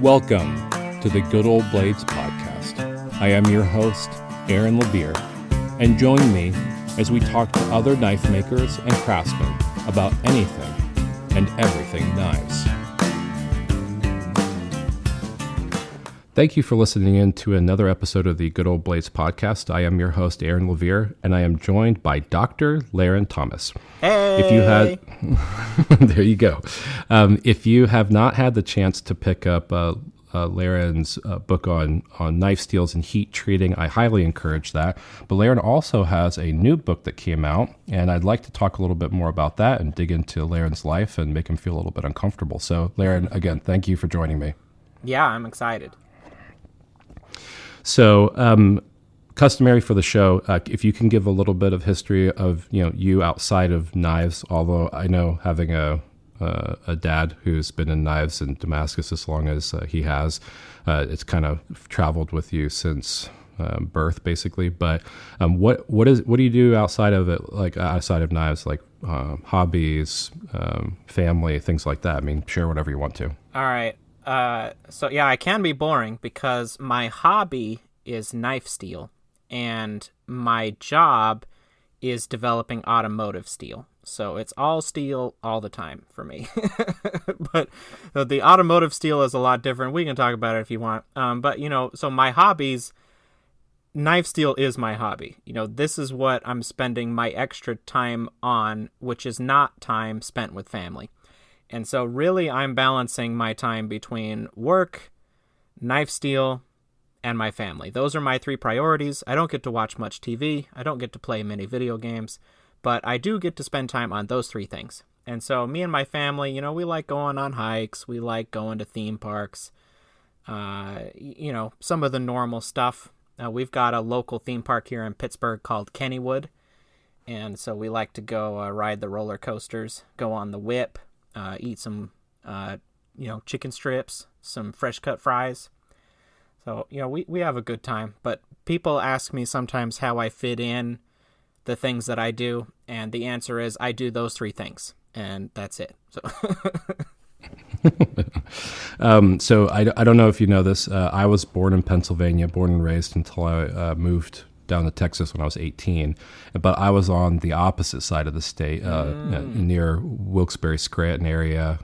Welcome to the Good Old Blades podcast. I am your host, Aaron Levere, and join me as we talk to other knife makers and craftsmen about anything and everything knives. Thank you for listening in to another episode of the Good Old Blades podcast. I am your host, Aaron Levere, and I am joined by Dr. Larrin Thomas. Hey! If you had, there you go. If you have not had the chance to pick up Larrin's book on knife steels and heat treating, I highly encourage that. But Larrin also has a new book that came out, and I'd like to talk a little bit more about that and dig into Larrin's life and make him feel a little bit uncomfortable. So, Larrin, again, thank you for joining me. Yeah, I'm excited. So, customary for the show, if you can give a little bit of history of you outside of knives. Although I know having a dad who's been in knives in Damascus as long as he has, it's kind of traveled with you since birth, basically. But what do you do outside of it, like outside of knives, like hobbies, family, things like that? I mean, share whatever you want to. All right. So yeah, I can be boring because my hobby is knife steel and my job is developing automotive steel. So it's all steel all the time for me. But the automotive steel is a lot different. We can talk about it if you want. But so my hobbies, knife steel is my hobby. This is what I'm spending my extra time on, which is not time spent with family. And so really I'm balancing my time between work, knife steel, and my family. Those are my three priorities. I don't get to watch much TV. I don't get to play many video games, but I do get to spend time on those three things. And so me and my family, we like going on hikes. We like going to theme parks, some of the normal stuff. We've got a local theme park here in Pittsburgh called Kennywood. And so we like to go ride the roller coasters, go on the whip, eat some, chicken strips, some fresh cut fries. So, we have a good time. But people ask me sometimes how I fit in the things that I do. And the answer is I do those three things. And that's it. So, so I don't know if you know this. I was born in Pennsylvania, born and raised until I moved down to Texas when I was 18, but I was on the opposite side of the state, near Wilkes-Barre, Scranton area.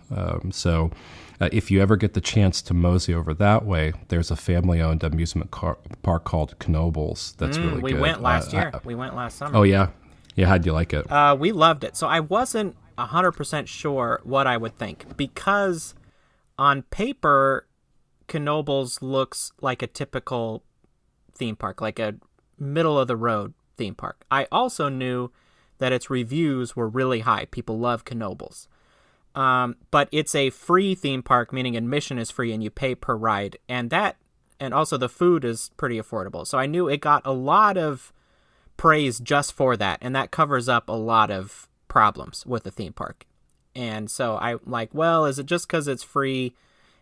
So if you ever get the chance to mosey over that way, there's a family-owned amusement park called Knoebels. That's really good. We went last year. We went last summer. Oh, yeah? Yeah, how'd you like it? We loved it. So I wasn't 100% sure what I would think, because on paper, Knoebels looks like a typical theme park, like a middle-of-the-road theme park. I also knew that its reviews were really high. People love Knoebels. But it's a free theme park, meaning admission is free and you pay per ride. And also the food is pretty affordable. So I knew it got a lot of praise just for that. And that covers up a lot of problems with the theme park. And so I'm like, well, is it just because it's free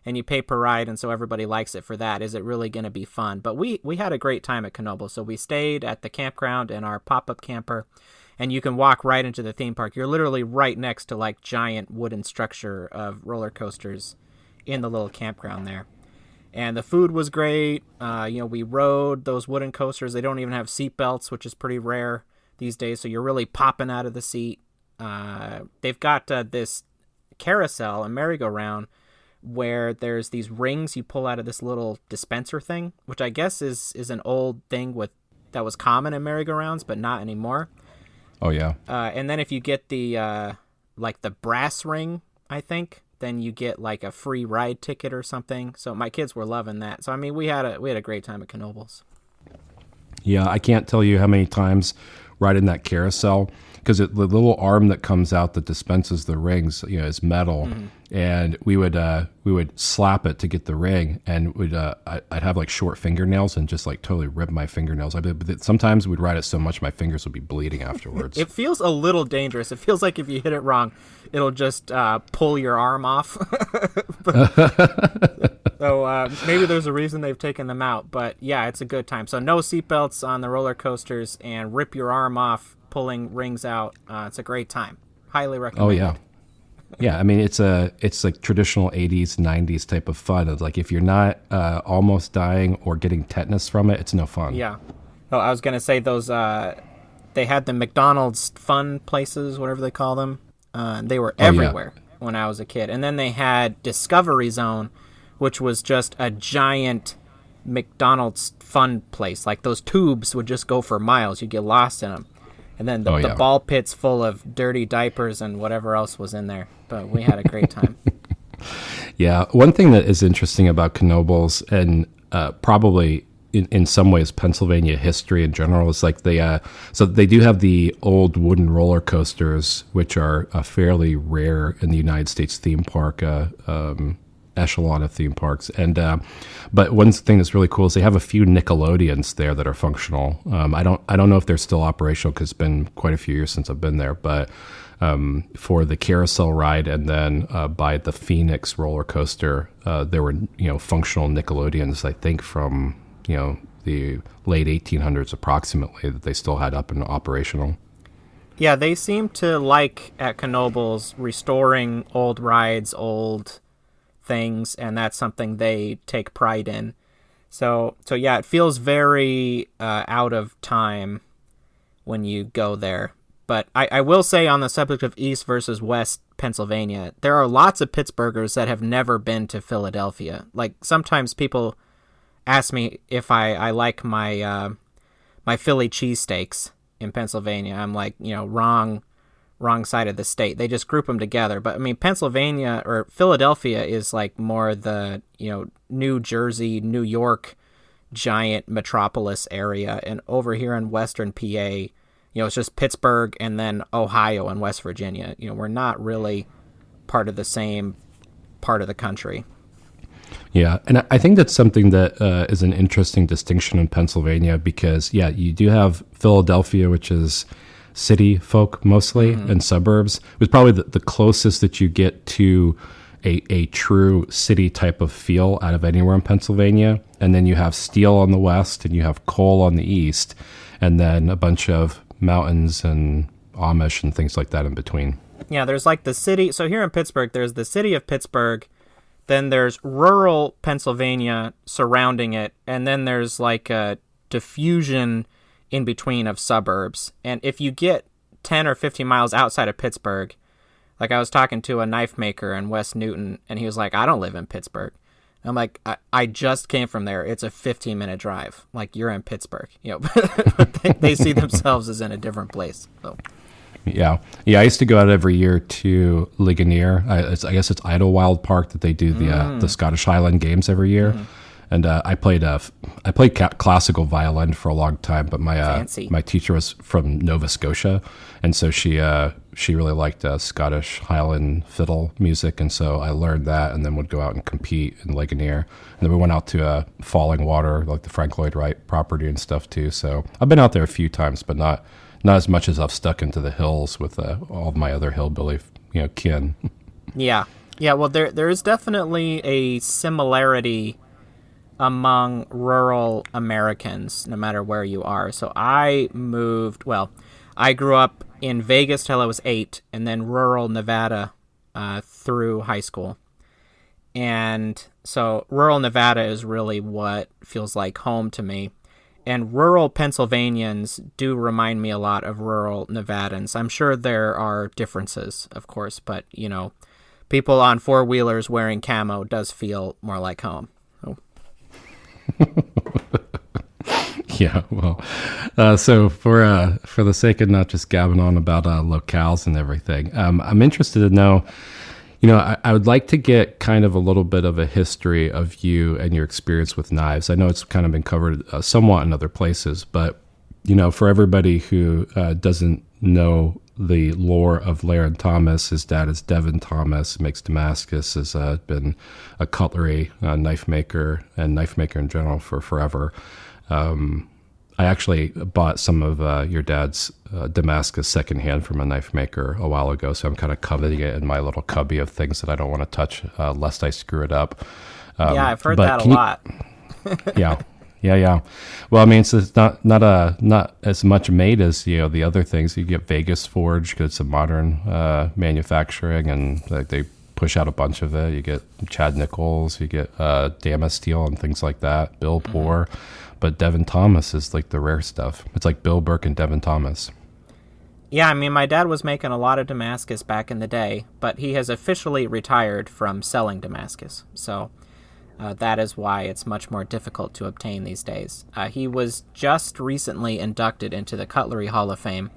and you pay per ride, and so everybody likes it for that? Is it really going to be fun? But we had a great time at Knoebels. So we stayed at the campground in our pop-up camper, and you can walk right into the theme park. You're literally right next to like giant wooden structure of roller coasters in the little campground there. And the food was great. We rode those wooden coasters. They don't even have seat belts, which is pretty rare these days. So you're really popping out of the seat. They've got this carousel, a merry-go-round, where there's these rings you pull out of this little dispenser thing, which I guess is an old thing that was common in merry-go-rounds, but not anymore. Oh, yeah. And then if you get the brass ring, I think, then you get like a free ride ticket or something. So my kids were loving that. So, I mean, we had a great time at Knoebels. Yeah, I can't tell you how many times riding that carousel, because the little arm that comes out that dispenses the rings, is metal, and we would slap it to get the ring, and I'd have like short fingernails and just like totally rip my fingernails. Sometimes we'd ride it so much my fingers would be bleeding afterwards. It feels a little dangerous. It feels like if you hit it wrong, it'll just pull your arm off. So maybe there's a reason they've taken them out, but yeah, it's a good time. So no seatbelts on the roller coasters, and rip your arm off pulling rings out. It's a great time. Highly recommend. Oh, yeah. Yeah, I mean it's like traditional 80s 90s type of fun. It's like if you're not almost dying or getting tetanus from it, it's no fun. Yeah. Oh, I was gonna say those. They had the McDonald's fun places, whatever they call them. They were everywhere when I was a kid. And then they had Discovery Zone, which was just a giant McDonald's fun place. Like those tubes would just go for miles. You'd get lost in them. And then the ball pits full of dirty diapers and whatever else was in there. But we had a great time. Yeah. One thing that is interesting about Knoebels and probably in some ways Pennsylvania history in general is like so they do have the old wooden roller coasters, which are fairly rare in the United States theme park echelon of theme parks. And but one thing that's really cool is they have a few Nickelodeons there that are functional. I don't know if they're still operational because it's been quite a few years since I've been there, but for the carousel ride and then by the Phoenix roller coaster, there were functional Nickelodeons, I think from the late 1800s approximately, that they still had up and operational. Yeah, they seem to like at Knoebels restoring old rides, old things, and that's something they take pride in. So yeah, it feels very out of time when you go there. But I will say, on the subject of East versus West Pennsylvania, there are lots of Pittsburghers that have never been to Philadelphia. Like, sometimes people ask me if I like my my Philly cheesesteaks in Pennsylvania. I'm like, wrong side of the state. They just group them together. But I mean, Pennsylvania or Philadelphia is like more the, New Jersey, New York giant metropolis area. And over here in Western PA, it's just Pittsburgh and then Ohio and West Virginia. We're not really part of the same part of the country. Yeah, and I think that's something that is an interesting distinction in Pennsylvania because, you do have Philadelphia, which is city folk mostly, and suburbs. It was probably the closest that you get to a true city type of feel out of anywhere in Pennsylvania. And then you have steel on the west and you have coal on the east, and then a bunch of mountains and Amish and things like that in between. Yeah, there's like the city. So here in Pittsburgh, there's the city of Pittsburgh. Then there's rural Pennsylvania surrounding it, and then there's like a diffusion in between of suburbs. And if you get 10 or 15 miles outside of Pittsburgh, like I was talking to a knife maker in West Newton, and he was like, I don't live in Pittsburgh. I'm like, I just came from there. It's a 15-minute drive. Like, you're in Pittsburgh. But they see themselves as in a different place. So. Yeah. I used to go out every year to Ligonier. I guess it's Idlewild Park that they do the Scottish Highland Games every year. And I played classical violin for a long time, but my teacher was from Nova Scotia, and so she really liked Scottish Highland fiddle music, and so I learned that, and then would go out and compete in Ligonier. And then we went out to Falling Water, like the Frank Lloyd Wright property and stuff too. So I've been out there a few times, but not as much as I've stuck into the hills with all of my other hillbilly, kin. Yeah. Well, there is definitely a similarity among rural Americans, no matter where you are. So I grew up in Vegas till I was 8, and then rural Nevada through high school. And so rural Nevada is really what feels like home to me. And rural Pennsylvanians do remind me a lot of rural Nevadans. I'm sure there are differences, of course, but, people on four-wheelers wearing camo does feel more like home. Oh. Yeah, well, so for the sake of not just gabbing on about locales and everything, I'm interested to know, I would like to get kind of a little bit of a history of you and your experience with knives. I know it's kind of been covered somewhat in other places, but, for everybody who doesn't know the lore of Larrin Thomas, his dad is Devin Thomas, makes Damascus, has been a cutlery knife maker and knife maker in general for forever. I actually bought some of your dad's Damascus secondhand from a knife maker a while ago, so I'm kind of coveting it in my little cubby of things that I don't want to touch lest I screw it up. Yeah, I've heard that a lot. Yeah. Yeah. Well, I mean, it's not as much made as the other things. You get Vegas Forge, because it's a modern manufacturing, and like they push out a bunch of it. You get Chad Nichols, you get Dama Steel and things like that. Bill Poor, but Devin Thomas is like the rare stuff. It's like Bill Burke and Devin Thomas. Yeah, I mean, my dad was making a lot of Damascus back in the day, but he has officially retired from selling Damascus. So that is why it's much more difficult to obtain these days. He was just recently inducted into the Cutlery Hall of Fame,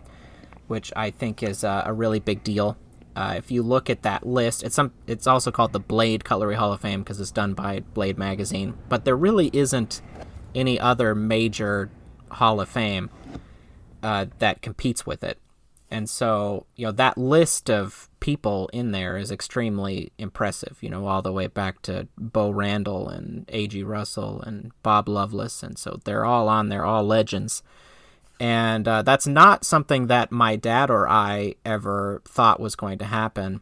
which I think is a really big deal. If you look at that list, it's also called the Blade Cutlery Hall of Fame because it's done by Blade Magazine. But there really isn't any other major Hall of Fame that competes with it. And so, that list of people in there is extremely impressive, all the way back to Bo Randall and A.G. Russell and Bob Lovelace. And so they're all on there, all legends. And that's not something that my dad or I ever thought was going to happen.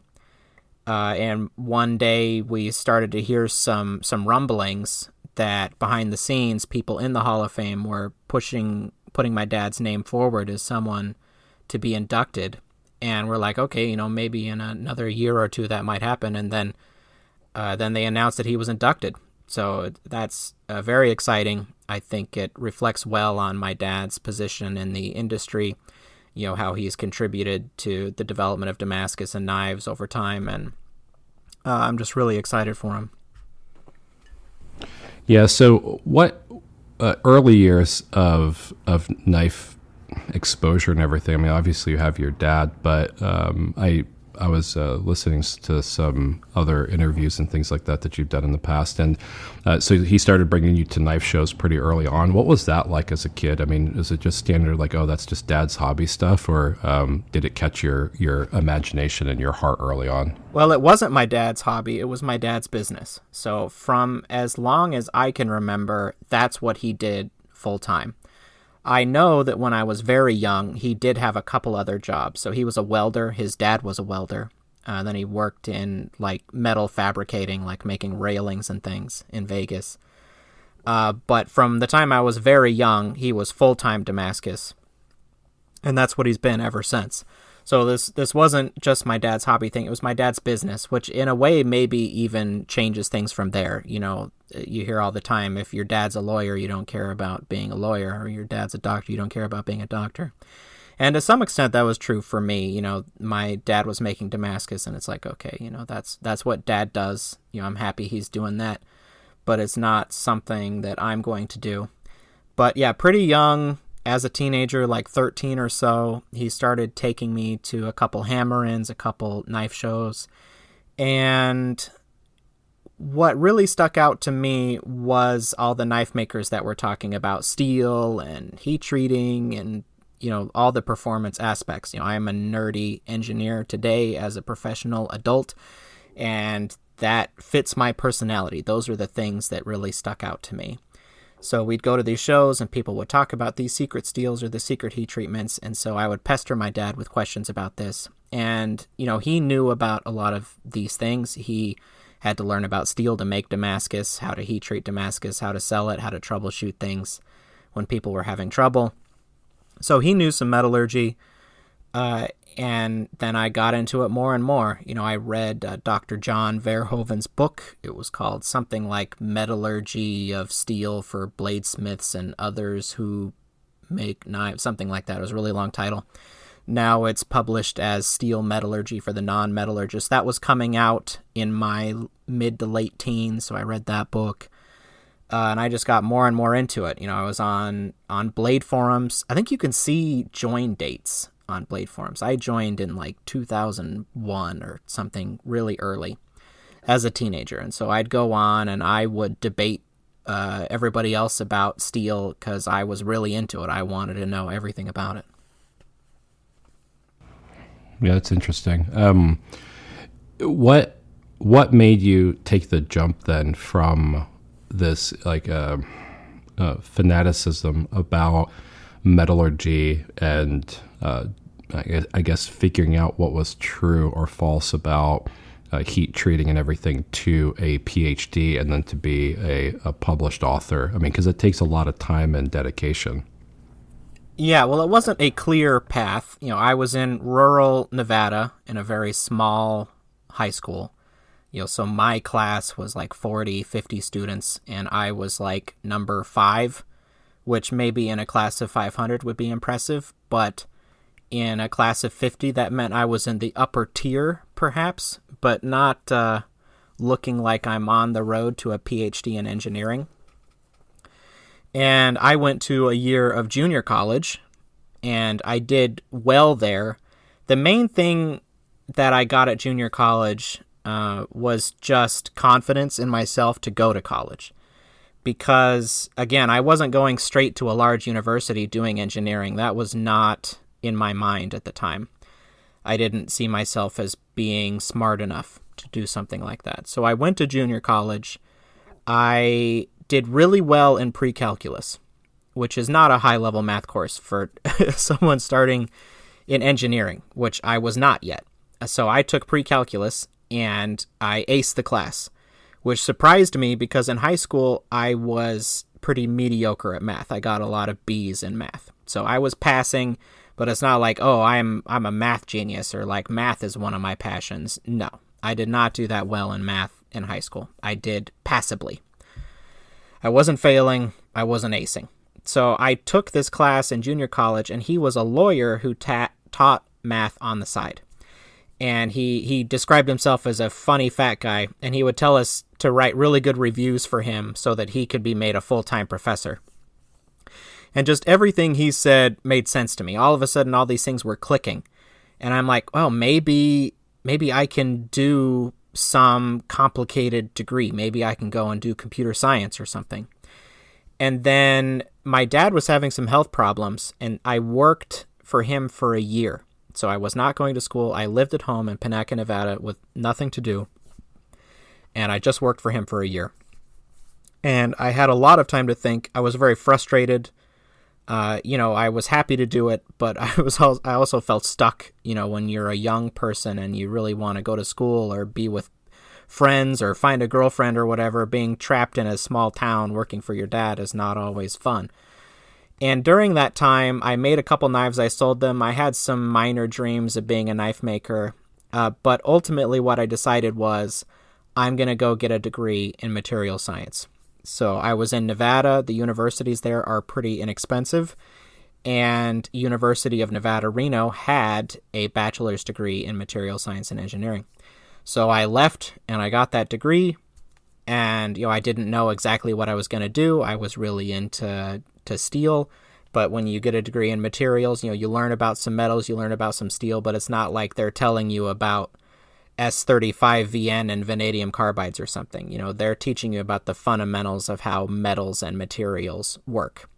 And one day we started to hear some rumblings that behind the scenes, people in the Hall of Fame were putting my dad's name forward as someone to be inducted. And we're like, okay, maybe in another year or two that might happen. And then they announced that he was inducted. So that's very exciting. I think it reflects well on my dad's position in the industry, how he's contributed to the development of Damascus and knives over time. And I'm just really excited for him. Yeah. So what early years of knife exposure and everything? I mean, obviously you have your dad, but I was listening to some other interviews and things like that you've done in the past, and so he started bringing you to knife shows pretty early on. What was that like as a kid? I mean, is it just standard like, oh, that's just dad's hobby stuff, or did it catch your imagination and your heart early on? Well, it wasn't my dad's hobby. It was my dad's business. So from as long as I can remember, that's what he did full time. I know that when I was very young, he did have a couple other jobs. So he was a welder. His dad was a welder. Then he worked in like metal fabricating, like making railings and things in Vegas. But from the time I was very young, he was full-time Damascus. And that's what he's been ever since. So this wasn't just my dad's hobby thing. It was my dad's business, which in a way maybe even changes things from there. You hear all the time, if your dad's a lawyer, you don't care about being a lawyer, or your dad's a doctor, you don't care about being a doctor. And to some extent, that was true for me. My dad was making Damascus, and it's like, okay, that's what dad does. I'm happy he's doing that, but it's not something that I'm going to do. But yeah, pretty young, as a teenager, like 13 or so, he started taking me to a couple hammer-ins, a couple knife shows, and what really stuck out to me was all the knife makers that were talking about steel and heat treating and, all the performance aspects. I am a nerdy engineer today as a professional adult, and that fits my personality. Those are the things that really stuck out to me. So we'd go to these shows and people would talk about these secret steels or the secret heat treatments. And so I would pester my dad with questions about this. And, he knew about a lot of these things. He had to learn about steel to make Damascus, how to heat treat Damascus, how to sell it, how to troubleshoot things when people were having trouble. So he knew some metallurgy. And then I got into it more and more. I read Dr. John Verhoeven's book. It was called something like Metallurgy of Steel for Bladesmiths and Others Who Make Knives, something like that. It was a really long title. Now it's published as Steel Metallurgy for the Non-Metallurgist. That was coming out in my mid to late teens, so I read that book. And I just got more and more into it. I was on Blade forums. I think you can see join dates on Blade forums. I joined in like 2001 or something really early as a teenager. And so I'd go on and I would debate everybody else about steel because I was really into it. I wanted to know everything about it. Yeah, that's interesting. What made you take the jump then from this like fanaticism about metallurgy and I guess figuring out what was true or false about heat treating and everything to a PhD and then to be a published author? I mean, because it takes a lot of time and dedication. Yeah, well, it wasn't a clear path. I was in rural Nevada in a very small high school. So my class was like 40, 50 students, and I was like number 5, which maybe in a class of 500 would be impressive, but in a class of 50, that meant I was in the upper tier, perhaps, but not looking like I'm on the road to a PhD in engineering. And I went to a year of junior college, and I did well there. The main thing that I got at junior college was just confidence in myself to go to college. Because, again, I wasn't going straight to a large university doing engineering. That was not in my mind at the time. I didn't see myself as being smart enough to do something like that. So I went to junior college. I did really well in pre-calculus, which is not a high-level math course for someone starting in engineering, which I was not yet. So I took pre-calculus, and I aced the class, which surprised me because in high school, I was pretty mediocre at math. I got a lot of B's in math. So I was passing, but it's not like, oh, I'm a math genius or like math is one of my passions. No, I did not do that well in math in high school. I did passably. I wasn't failing. I wasn't acing. So I took this class in junior college, and he was a lawyer who taught math on the side. And he described himself as a funny fat guy, and he would tell us to write really good reviews for him so that he could be made a full-time professor. And just everything he said made sense to me. All of a sudden, all these things were clicking. And I'm like, well, maybe I can do some complicated degree. Maybe I can go and do computer science or something. And then my dad was having some health problems, and I worked for him for a year. So I was not going to school. I lived at home in Panaca, Nevada with nothing to do. And I just worked for him for a year. And I had a lot of time to think. I was very frustrated. I was happy to do it, but I also felt stuck, when you're a young person and you really want to go to school or be with friends or find a girlfriend or whatever. Being trapped in a small town working for your dad is not always fun. And during that time, I made a couple knives. I sold them. I had some minor dreams of being a knife maker. But ultimately what I decided was I'm going to go get a degree in material science. So I was in Nevada. The universities there are pretty inexpensive. And University of Nevada, Reno had a bachelor's degree in material science and engineering. So I left and I got that degree. And, I didn't know exactly what I was going to do. I was really into steel. But when you get a degree in materials, you learn about some metals, you learn about some steel, but it's not like they're telling you about S35VN and vanadium carbides or something. They're teaching you about the fundamentals of how metals and materials work.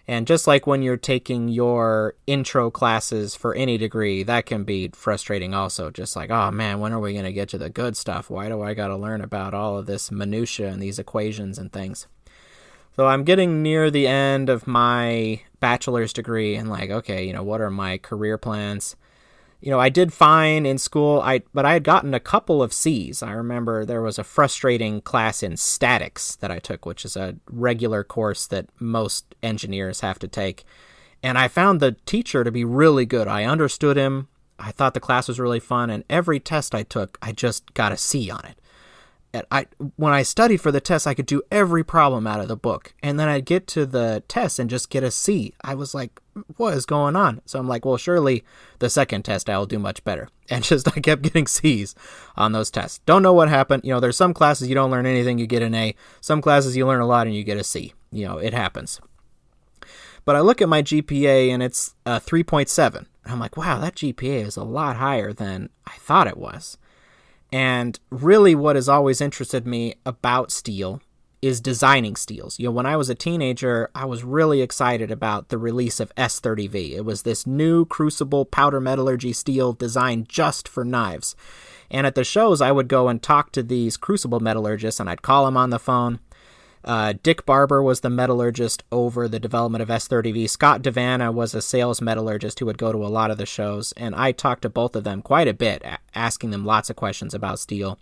And just like when you're taking your intro classes for any degree, that can be frustrating also. Just like, oh man, when are we going to get to the good stuff? Why do I got to learn about all of this minutia and these equations and things? So I'm getting near the end of my bachelor's degree and like, okay, what are my career plans? I did fine in school, but I had gotten a couple of C's. I remember there was a frustrating class in statics that I took, which is a regular course that most engineers have to take. And I found the teacher to be really good. I understood him. I thought the class was really fun. And every test I took, I just got a C on it. When I studied for the test, I could do every problem out of the book. And then I'd get to the test and just get a C. I was like, what is going on? So I'm like, well, surely the second test I'll do much better. And I kept getting C's on those tests. Don't know what happened. There's some classes you don't learn anything, you get an A. Some classes you learn a lot and you get a C. It happens. But I look at my GPA and it's 3.7. And I'm like, wow, that GPA is a lot higher than I thought it was. And really what has always interested me about steel is designing steels. When I was a teenager, I was really excited about the release of S30V. It was this new crucible powder metallurgy steel designed just for knives. And at the shows, I would go and talk to these crucible metallurgists, and I'd call them on the phone. Dick Barber was the metallurgist over the development of S30V. Scott Devanna was a sales metallurgist who would go to a lot of the shows, and I talked to both of them quite a bit, asking them lots of questions about steel.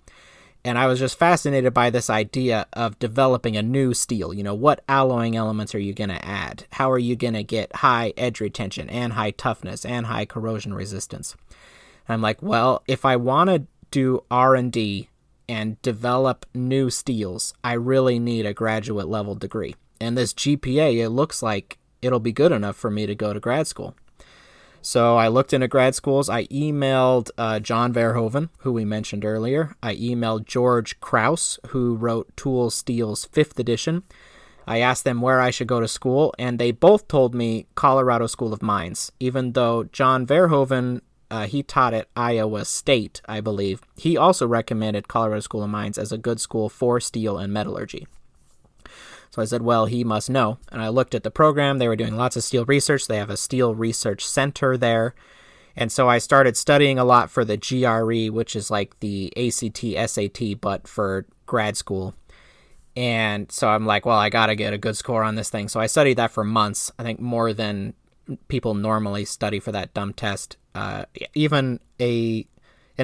And I was just fascinated by this idea of developing a new steel. You know, what alloying elements are you going to add? How are you going to get high edge retention and high toughness and high corrosion resistance? And I'm like, well, if I want to do R&D and develop new steels, I really need a graduate level degree. And this GPA, it looks like it'll be good enough for me to go to grad school. So I looked into grad schools. I emailed John Verhoeven, who we mentioned earlier. I emailed George Krause, who wrote Tool Steel's 5th edition. I asked them where I should go to school, and they both told me Colorado School of Mines, even though John Verhoeven, he taught at Iowa State, I believe. He also recommended Colorado School of Mines as a good school for steel and metallurgy. So I said, well, he must know. And I looked at the program. They were doing lots of steel research. They have a steel research center there. And so I started studying a lot for the GRE, which is like the ACT, SAT, but for grad school. And so I'm like, well, I got to get a good score on this thing. So I studied that for months, I think more than people normally study for that dumb test. Even an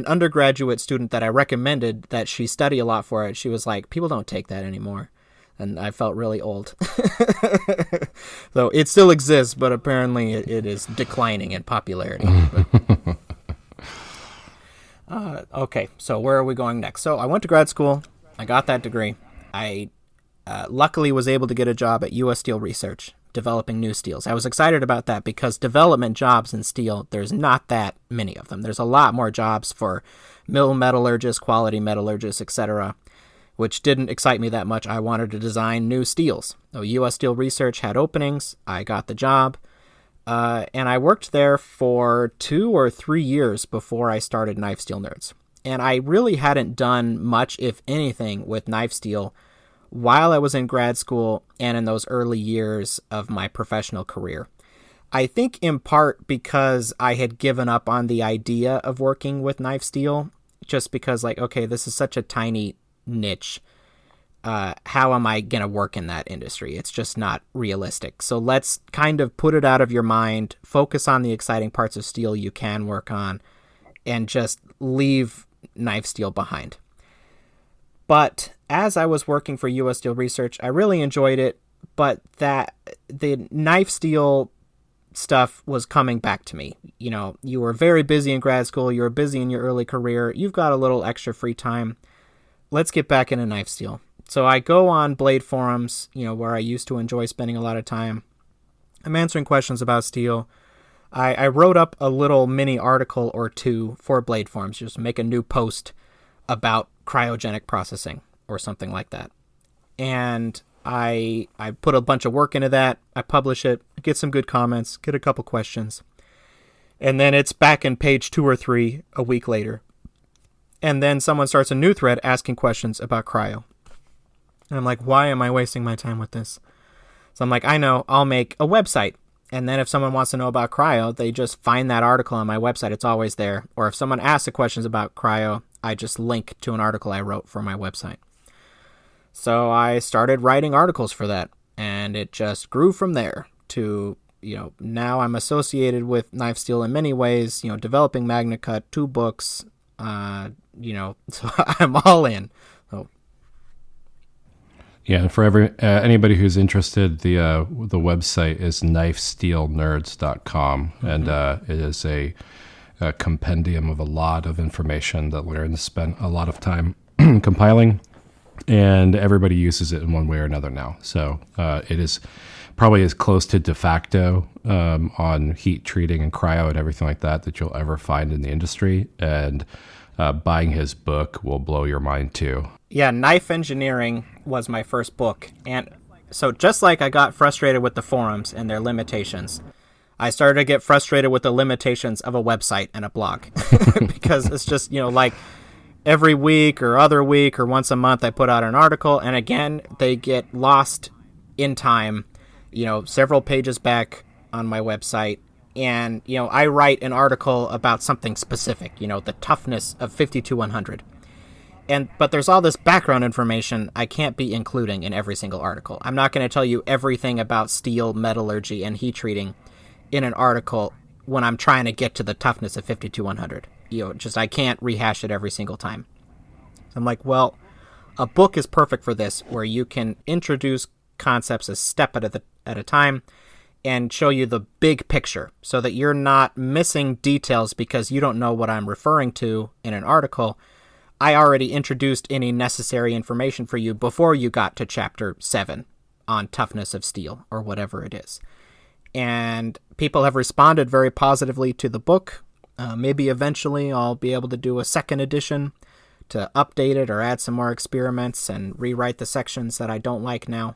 undergraduate student that I recommended that she study a lot for it, she was like, people don't take that anymore. And I felt really old. So it still exists, but apparently it is declining in popularity. Okay, so where are we going next? So I went to grad school. I got that degree. I luckily was able to get a job at U.S. Steel Research, developing new steels. I was excited about that because development jobs in steel, there's not that many of them. There's a lot more jobs for mill metallurgists, quality metallurgists, etc., which didn't excite me that much. I wanted to design new steels. So U.S. Steel Research had openings. I got the job. And I worked there for 2 or 3 years before I started Knife Steel Nerds. And I really hadn't done much, if anything, with knife steel while I was in grad school and in those early years of my professional career. I think in part because I had given up on the idea of working with knife steel, just because, like, okay, this is such a tiny niche. How am I going to work in that industry? It's just not realistic. So let's kind of put it out of your mind, focus on the exciting parts of steel you can work on, and just leave knife steel behind. But as I was working for U.S. Steel Research, I really enjoyed it, but that the knife steel stuff was coming back to me. You know, you were very busy in grad school, you were busy in your early career, you've got a little extra free time. Let's get back into knife steel. So I go on Blade forums, you know, where I used to enjoy spending a lot of time. I'm answering questions about steel. I wrote up a little mini article or two for Blade forums, just make a new post about cryogenic processing or something like that. And I put a bunch of work into that. I publish it, get some good comments, get a couple questions. And then it's back in page 2 or 3 a week later. And then someone starts a new thread asking questions about cryo. And I'm like, why am I wasting my time with this? So I'm like, I know, I'll make a website. And then if someone wants to know about cryo, they just find that article on my website. It's always there. Or if someone asks the questions about cryo, I just link to an article I wrote for my website. So I started writing articles for that. And it just grew from there to, you know, now I'm associated with knife steel in many ways, you know, developing Magna Cut, 2 books, you know, so I'm all in. So. Yeah, for anybody who's interested, the website is knifesteelnerds.com, and it is a compendium of a lot of information that Larrin spent a lot of time compiling, and everybody uses it in one way or another now. So it is probably as close to de facto on heat treating and cryo and everything like that you'll ever find in the industry, and buying his book will blow your mind too. Yeah, Knife Engineering was my first book. And so just like I got frustrated with the forums and their limitations, I started to get frustrated with the limitations of a website and a blog. Because it's just, you know, like every week or other week or once a month I put out an article, and again, they get lost in time, you know, several pages back on my website. And, you know, I write an article about something specific, you know, the toughness of 52100. But there's all this background information I can't be including in every single article. I'm not going to tell you everything about steel, metallurgy, and heat treating in an article when I'm trying to get to the toughness of 52100. I can't rehash it every single time. I'm like, well, a book is perfect for this, where you can introduce concepts a step at a time and show you the big picture so that you're not missing details because you don't know what I'm referring to in an article. I already introduced any necessary information for you before you got to chapter 7 on toughness of steel or whatever it is. And people have responded very positively to the book. Maybe eventually I'll be able to do a second edition to update it or add some more experiments and rewrite the sections that I don't like now.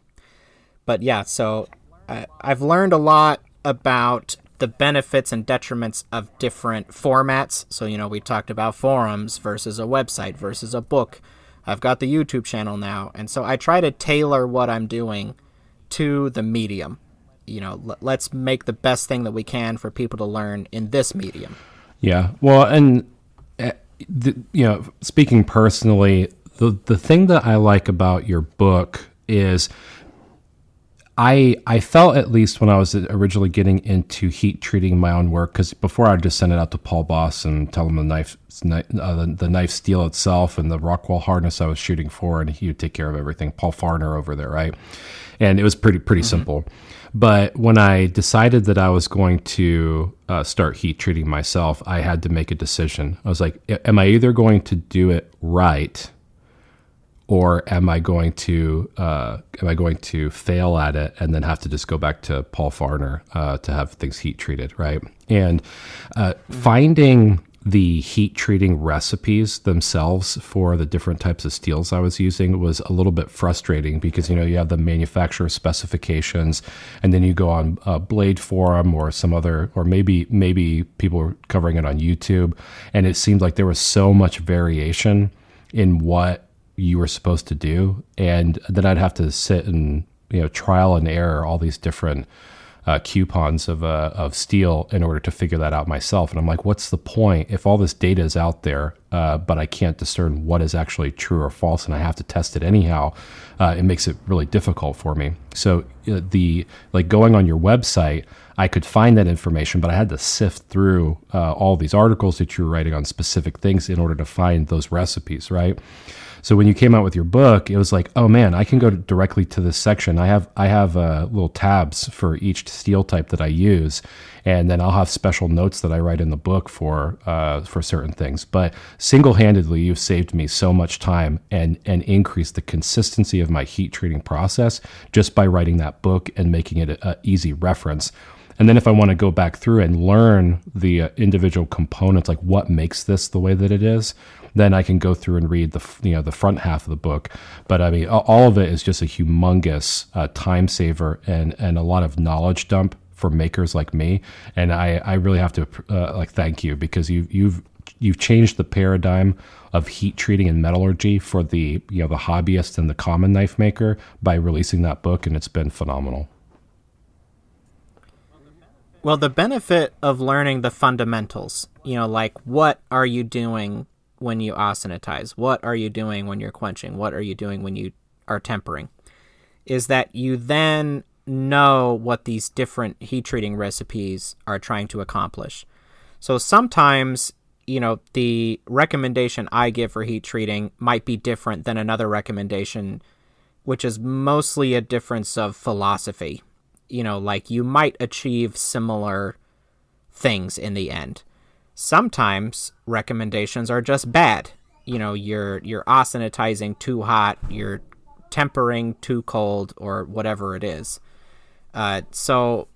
But yeah, so I've learned a lot about the benefits and detriments of different formats. So, we talked about forums versus a website versus a book. I've got the YouTube channel now. And so I try to tailor what I'm doing to the medium. Let's make the best thing that we can for people to learn in this medium. Yeah. Well, and, speaking personally, the thing that I like about your book is I felt, at least when I was originally getting into heat treating my own work, because before I'd just send it out to Paul Boss and tell him the knife steel itself and the Rockwell hardness I was shooting for, and he would take care of everything. Paul Farner over there, right? And it was pretty simple. But when I decided that I was going to start heat treating myself, I had to make a decision. I was like, am I either going to do it right, or am I going to fail at it and then have to just go back to Paul Farner to have things heat treated, right? And finding the heat treating recipes themselves for the different types of steels I was using was a little bit frustrating because, you have the manufacturer specifications, and then you go on a Blade forum or some other, or maybe people were covering it on YouTube, and it seemed like there was so much variation in what you were supposed to do. And then I'd have to sit and, trial and error all these different coupons of steel in order to figure that out myself. And I'm like, what's the point if all this data is out there, but I can't discern what is actually true or false, and I have to test it anyhow? It makes it really difficult for me. So going on your website, I could find that information, but I had to sift through all these articles that you were writing on specific things in order to find those recipes, right? So when you came out with your book, it was like, oh man, I can go directly to this section. I have little tabs for each steel type that I use, and then I'll have special notes that I write in the book for certain things. But single-handedly, you've saved me so much time and increased the consistency of my heat treating process just by writing that book and making it an easy reference. And then if I want to go back through and learn the individual components, like what makes this the way that it is, then I can go through and read the front half of the book. But I mean, all of it is just a humongous time saver and a lot of knowledge dump for makers like me. And I really have to thank you, because you've changed the paradigm of heat treating and metallurgy for the hobbyist and the common knife maker by releasing that book, and it's been phenomenal. Well, the benefit of learning the fundamentals, like what are you doing when you austenitize? What are you doing when you're quenching? What are you doing when you are tempering? Is that you then know what these different heat treating recipes are trying to accomplish. So sometimes, the recommendation I give for heat treating might be different than another recommendation, which is mostly a difference of philosophy. Like you might achieve similar things in the end. Sometimes recommendations are just bad. You're austenitizing too hot, you're tempering too cold, or whatever it is. So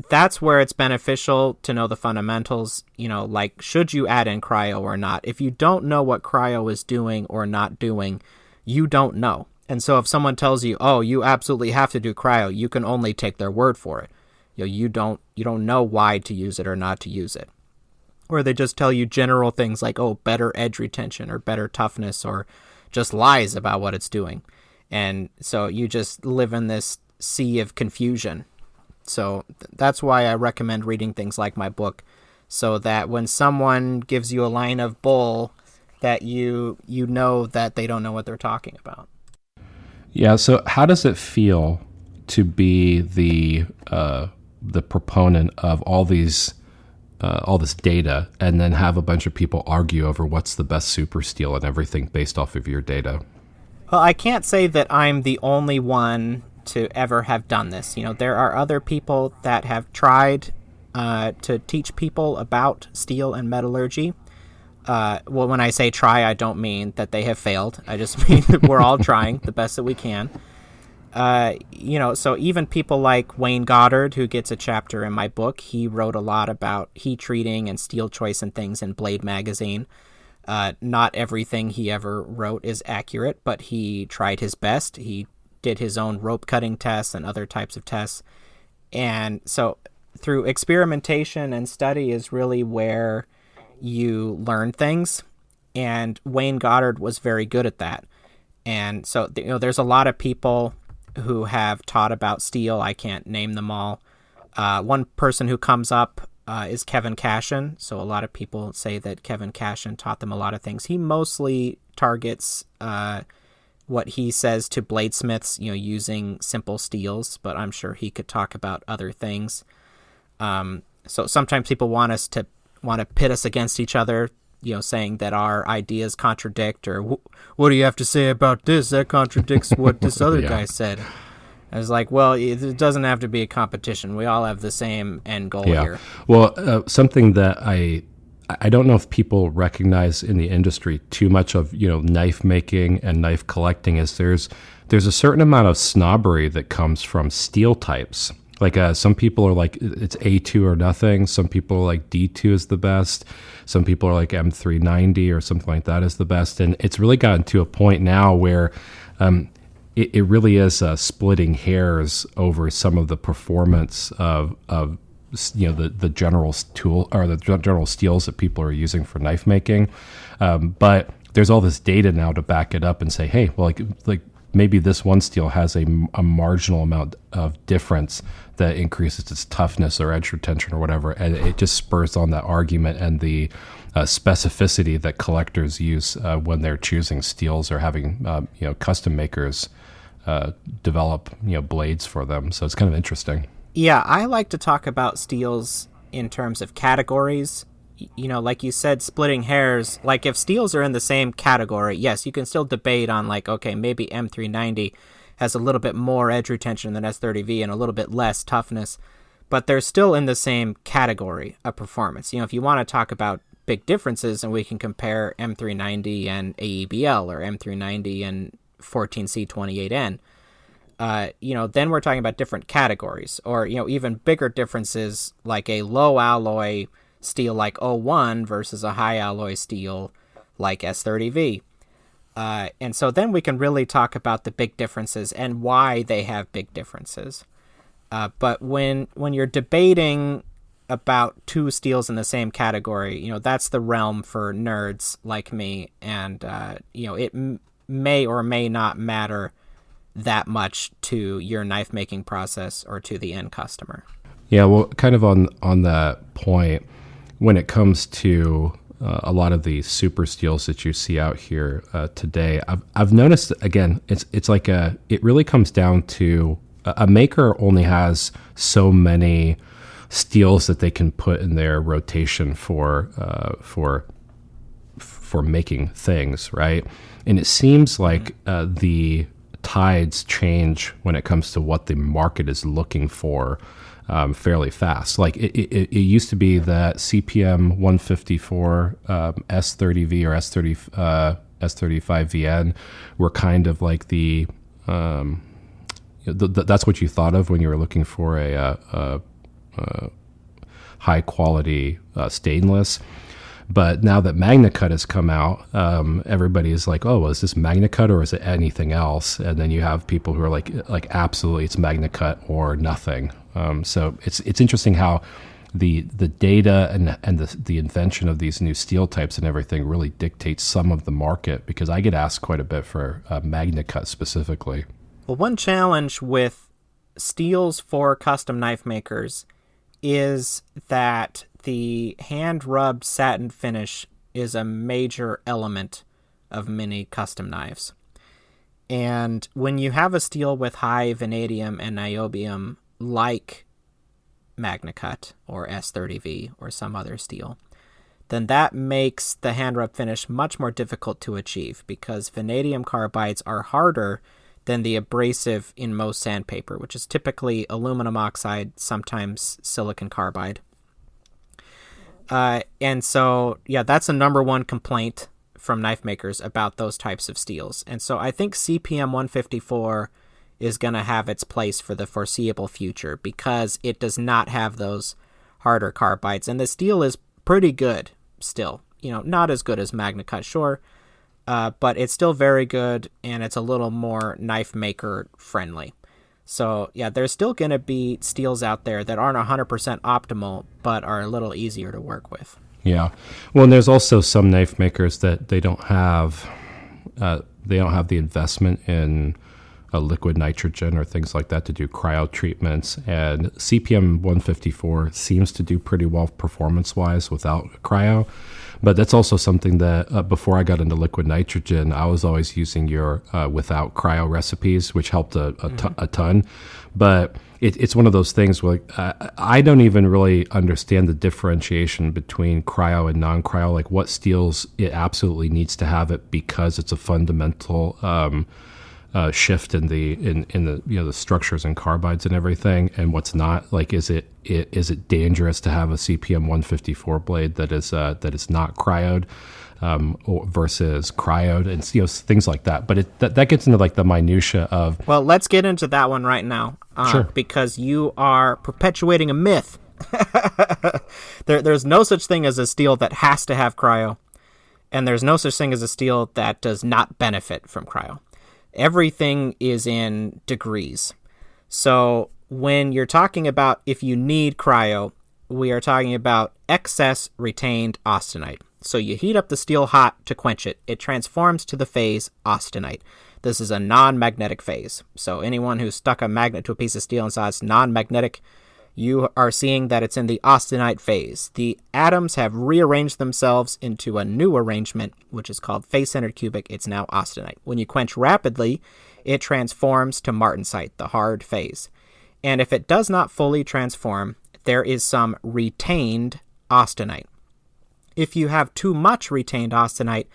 that's where it's beneficial to know the fundamentals, like should you add in cryo or not? If you don't know what cryo is doing or not doing, you don't know. And so if someone tells you, oh, you absolutely have to do cryo, you can only take their word for it. You don't know why to use it or not to use it. Or they just tell you general things like, oh, better edge retention or better toughness, or just lies about what it's doing. And so you just live in this sea of confusion. So that's why I recommend reading things like my book, so that when someone gives you a line of bull that you know that they don't know what they're talking about. Yeah. So how does it feel to be the proponent of all this data, and then have a bunch of people argue over what's the best super steel and everything based off of your data? Well, I can't say that I'm the only one to ever have done this. There are other people that have tried to teach people about steel and metallurgy. Well, when I say try, I don't mean that they have failed. I just mean that we're all trying the best that we can. So even people like Wayne Goddard, who gets a chapter in my book, he wrote a lot about heat treating and steel choice and things in Blade magazine. Not everything he ever wrote is accurate, but he tried his best. He did his own rope cutting tests and other types of tests. And so through experimentation and study is really where you learn things. And Wayne Goddard was very good at that. And so, there's a lot of people who have taught about steel. I can't name them all. One person who comes up is Kevin Cashin. So a lot of people say that Kevin Cashin taught them a lot of things. He mostly targets what he says to bladesmiths, using simple steels, but I'm sure he could talk about other things. So sometimes people want to pit us against each other, saying that our ideas contradict, or what do you have to say about this? That contradicts what this other guy said. I was like, well, it doesn't have to be a competition. We all have the same end goal here. Well, something that I don't know if people recognize in the industry too much of, knife making and knife collecting is there's a certain amount of snobbery that comes from steel types. Like some people are like, it's A2 or nothing. Some people are like D2 is the best. Some people are like M390 or something like that is the best. And it's really gotten to a point now where it really is splitting hairs over some of the performance of the general tool or the general steels that people are using for knife making. But there's all this data now to back it up and say, hey, well, like maybe this one steel has a marginal amount of difference that increases its toughness or edge retention or whatever, and it just spurs on that argument and the specificity that collectors use when they're choosing steels or having custom makers develop blades for them. So it's kind of interesting. Yeah, I like to talk about steels in terms of categories. Like you said, splitting hairs, like if steels are in the same category, yes, you can still debate on like, okay, maybe M390 has a little bit more edge retention than S30V and a little bit less toughness, but they're still in the same category of performance. If you want to talk about big differences, and we can compare M390 and AEBL or M390 and 14C28N, then we're talking about different categories, or, even bigger differences like a low alloy steel like O1 versus a high alloy steel like S30V. And so then we can really talk about the big differences and why they have big differences. But when you're debating about two steels in the same category, that's the realm for nerds like me. And, it may or may not matter that much to your knife making process or to the end customer. Yeah, well, kind of on that point, when it comes to a lot of the super steels that you see out here today, I've noticed, again, it's like it really comes down to a maker only has so many steels that they can put in their rotation for making things, right? And it seems like the tides change when it comes to what the market is looking for fairly fast. Like it used to be that CPM 154 S30V or S35VN were kind of like that's what you thought of when you were looking for a high quality stainless. But now that MagnaCut has come out, everybody is like, oh, well, is this MagnaCut or is it anything else? And then you have people who are like absolutely, it's MagnaCut or nothing. So it's interesting how the data and the invention of these new steel types and everything really dictates some of the market, because I get asked quite a bit for MagnaCut specifically. Well, one challenge with steels for custom knife makers is that the hand-rubbed satin finish is a major element of many custom knives. And when you have a steel with high vanadium and niobium, like MagnaCut or S30V or some other steel, then that makes the hand rub finish much more difficult to achieve, because vanadium carbides are harder than the abrasive in most sandpaper, which is typically aluminum oxide, sometimes silicon carbide. And so, yeah, that's a number one complaint from knife makers about those types of steels. And so I think CPM 154 is going to have its place for the foreseeable future, because it does not have those harder carbides. And the steel is pretty good still. Not as good as MagnaCut, sure, but it's still very good, and it's a little more knife maker friendly. So, yeah, there's still going to be steels out there that aren't 100% optimal, but are a little easier to work with. Yeah. Well, and there's also some knife makers that they don't have the investment in a liquid nitrogen or things like that to do cryo treatments. And CPM 154 seems to do pretty well performance-wise without cryo. But that's also something that before I got into liquid nitrogen, I was always using your without cryo recipes, which helped a ton. But it's one of those things where I don't even really understand the differentiation between cryo and non-cryo, like what steels it absolutely needs to have it because it's a fundamental shift in the the structures and carbides and everything, and what's not. Like, is it dangerous to have a CPM 154 blade that is not cryoed versus cryoed, and things like that. But that gets into like the minutia of. Well, let's get into that one right now, sure. Because you are perpetuating a myth. There's no such thing as a steel that has to have cryo, and there's no such thing as a steel that does not benefit from cryo. Everything is in degrees. So when you're talking about if you need cryo, we are talking about excess retained austenite. So you heat up the steel hot to quench it. It transforms to the phase austenite. This is a non-magnetic phase. So anyone who's stuck a magnet to a piece of steel and saw it's non-magnetic, you are seeing that it's in the austenite phase. The atoms have rearranged themselves into a new arrangement, which is called face-centered cubic. It's now austenite. When you quench rapidly, it transforms to martensite, the hard phase. And if it does not fully transform, there is some retained austenite. If you have too much retained austenite,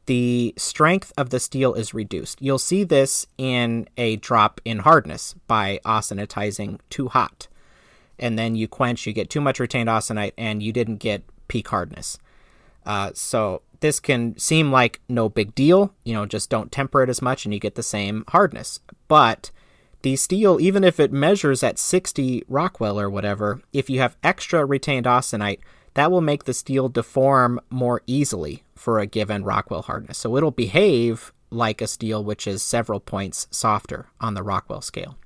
the strength of the steel is reduced. You'll see this in a drop in hardness by austenitizing too hot. And then you quench, you get too much retained austenite, and you didn't get peak hardness. So this can seem like no big deal, just don't temper it as much and you get the same hardness. But the steel, even if it measures at 60 Rockwell or whatever, if you have extra retained austenite, that will make the steel deform more easily for a given Rockwell hardness. So it'll behave like a steel which is several points softer on the Rockwell scale.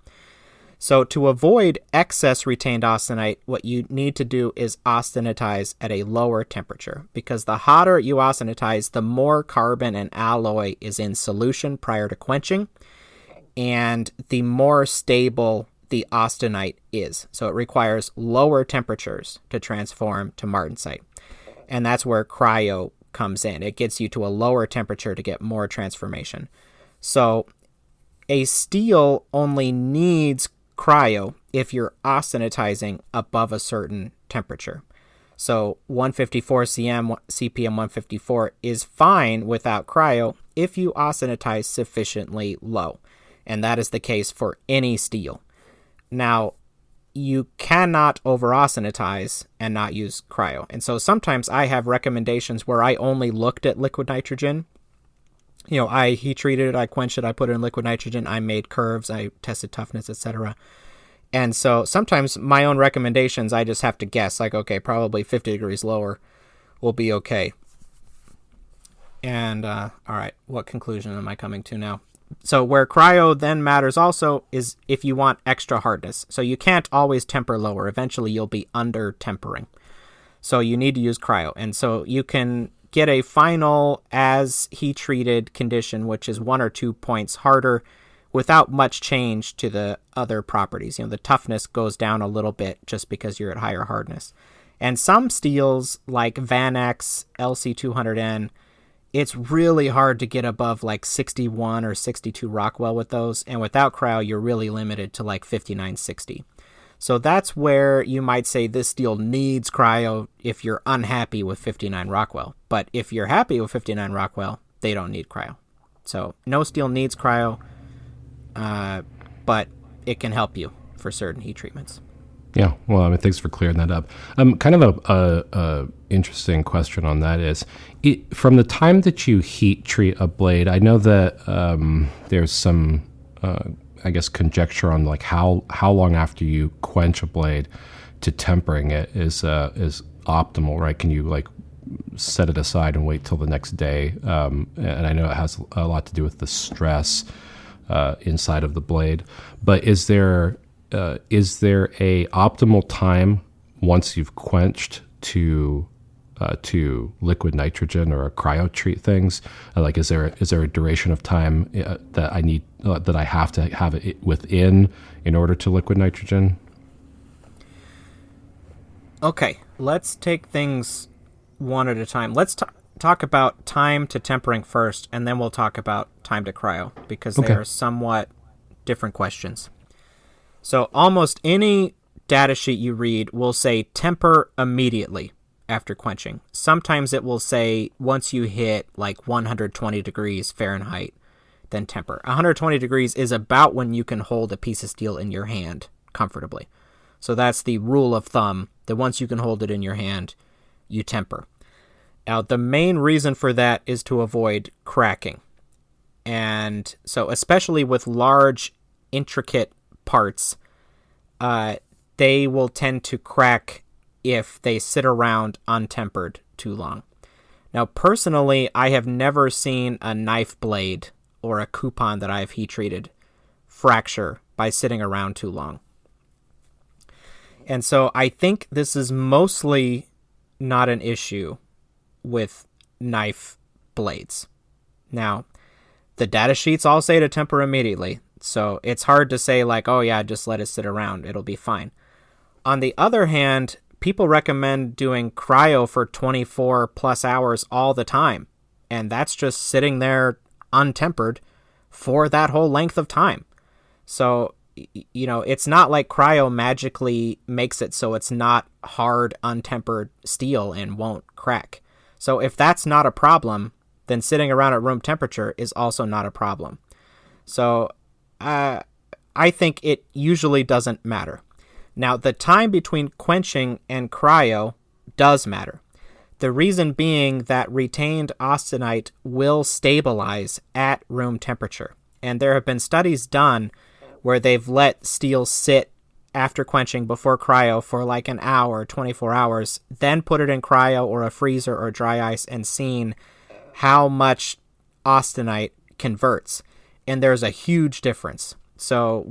So to avoid excess retained austenite, what you need to do is austenitize at a lower temperature, because the hotter you austenitize, the more carbon and alloy is in solution prior to quenching, and the more stable the austenite is. So it requires lower temperatures to transform to martensite. And that's where cryo comes in. It gets you to a lower temperature to get more transformation. So a steel only needs cryo if you're austenitizing above a certain temperature. So 154 CPM 154 is fine without cryo if you austenitize sufficiently low. And that is the case for any steel. Now, you cannot over-austenitize and not use cryo. And so sometimes I have recommendations where I only looked at liquid nitrogen. I heat treated it, I quenched it, I put it in liquid nitrogen, I made curves, I tested toughness, etc. And so sometimes my own recommendations, I just have to guess, like, okay, probably 50 degrees lower will be okay. And, all right, what conclusion am I coming to now? So where cryo then matters also is if you want extra hardness. So you can't always temper lower. Eventually you'll be under tempering. So you need to use cryo. And so you can get a final as heat treated condition, which is 1 or 2 points harder without much change to the other properties. The toughness goes down a little bit just because you're at higher hardness. And some steels like VanX LC200N, it's really hard to get above like 61 or 62 Rockwell with those. And without cryo, you're really limited to like 5960. So that's where you might say this steel needs cryo if you're unhappy with 59 Rockwell. But if you're happy with 59 Rockwell, they don't need cryo. So no steel needs cryo, but it can help you for certain heat treatments. Yeah, well, I mean, thanks for clearing that up. Kind of a interesting question on that is, from the time that you heat treat a blade, I know that there's some, I guess, conjecture on like how long after you quench a blade to tempering it is optimal, right? Can you like set it aside and wait till the next day? And I know it has a lot to do with the stress inside of the blade, but is there a optimal time once you've quenched to liquid nitrogen or cryo treat things? Like, is there a duration of time that I need that I have to have it within in order to liquid nitrogen? Okay, let's take things one at a time. Let's talk about time to tempering first, and then we'll talk about time to cryo, because they are somewhat different questions. So almost any data sheet you read will say temper immediately after quenching. Sometimes it will say once you hit like 120 degrees Fahrenheit, then temper. 120 degrees is about when you can hold a piece of steel in your hand comfortably. So that's the rule of thumb, that once you can hold it in your hand, you temper. Now, the main reason for that is to avoid cracking. And so especially with large, intricate parts, they will tend to crack if they sit around untempered too long. Now, personally, I have never seen a knife blade or a coupon that I've heat treated fracture by sitting around too long. And so I think this is mostly not an issue with knife blades. Now, the data sheets all say to temper immediately. So it's hard to say like, oh yeah, just let it sit around, it'll be fine. On the other hand, people recommend doing cryo for 24 plus hours all the time. And that's just sitting there untempered for that whole length of time. So, you know, it's not like cryo magically makes it so it's not hard, untempered steel and won't crack. So if that's not a problem, then sitting around at room temperature is also not a problem. So I think it usually doesn't matter. Now, the time between quenching and cryo does matter. The reason being that retained austenite will stabilize at room temperature. And there have been studies done where they've let steel sit after quenching before cryo for like an hour, 24 hours, then put it in cryo or a freezer or dry ice and seen how much austenite converts. And there's a huge difference. So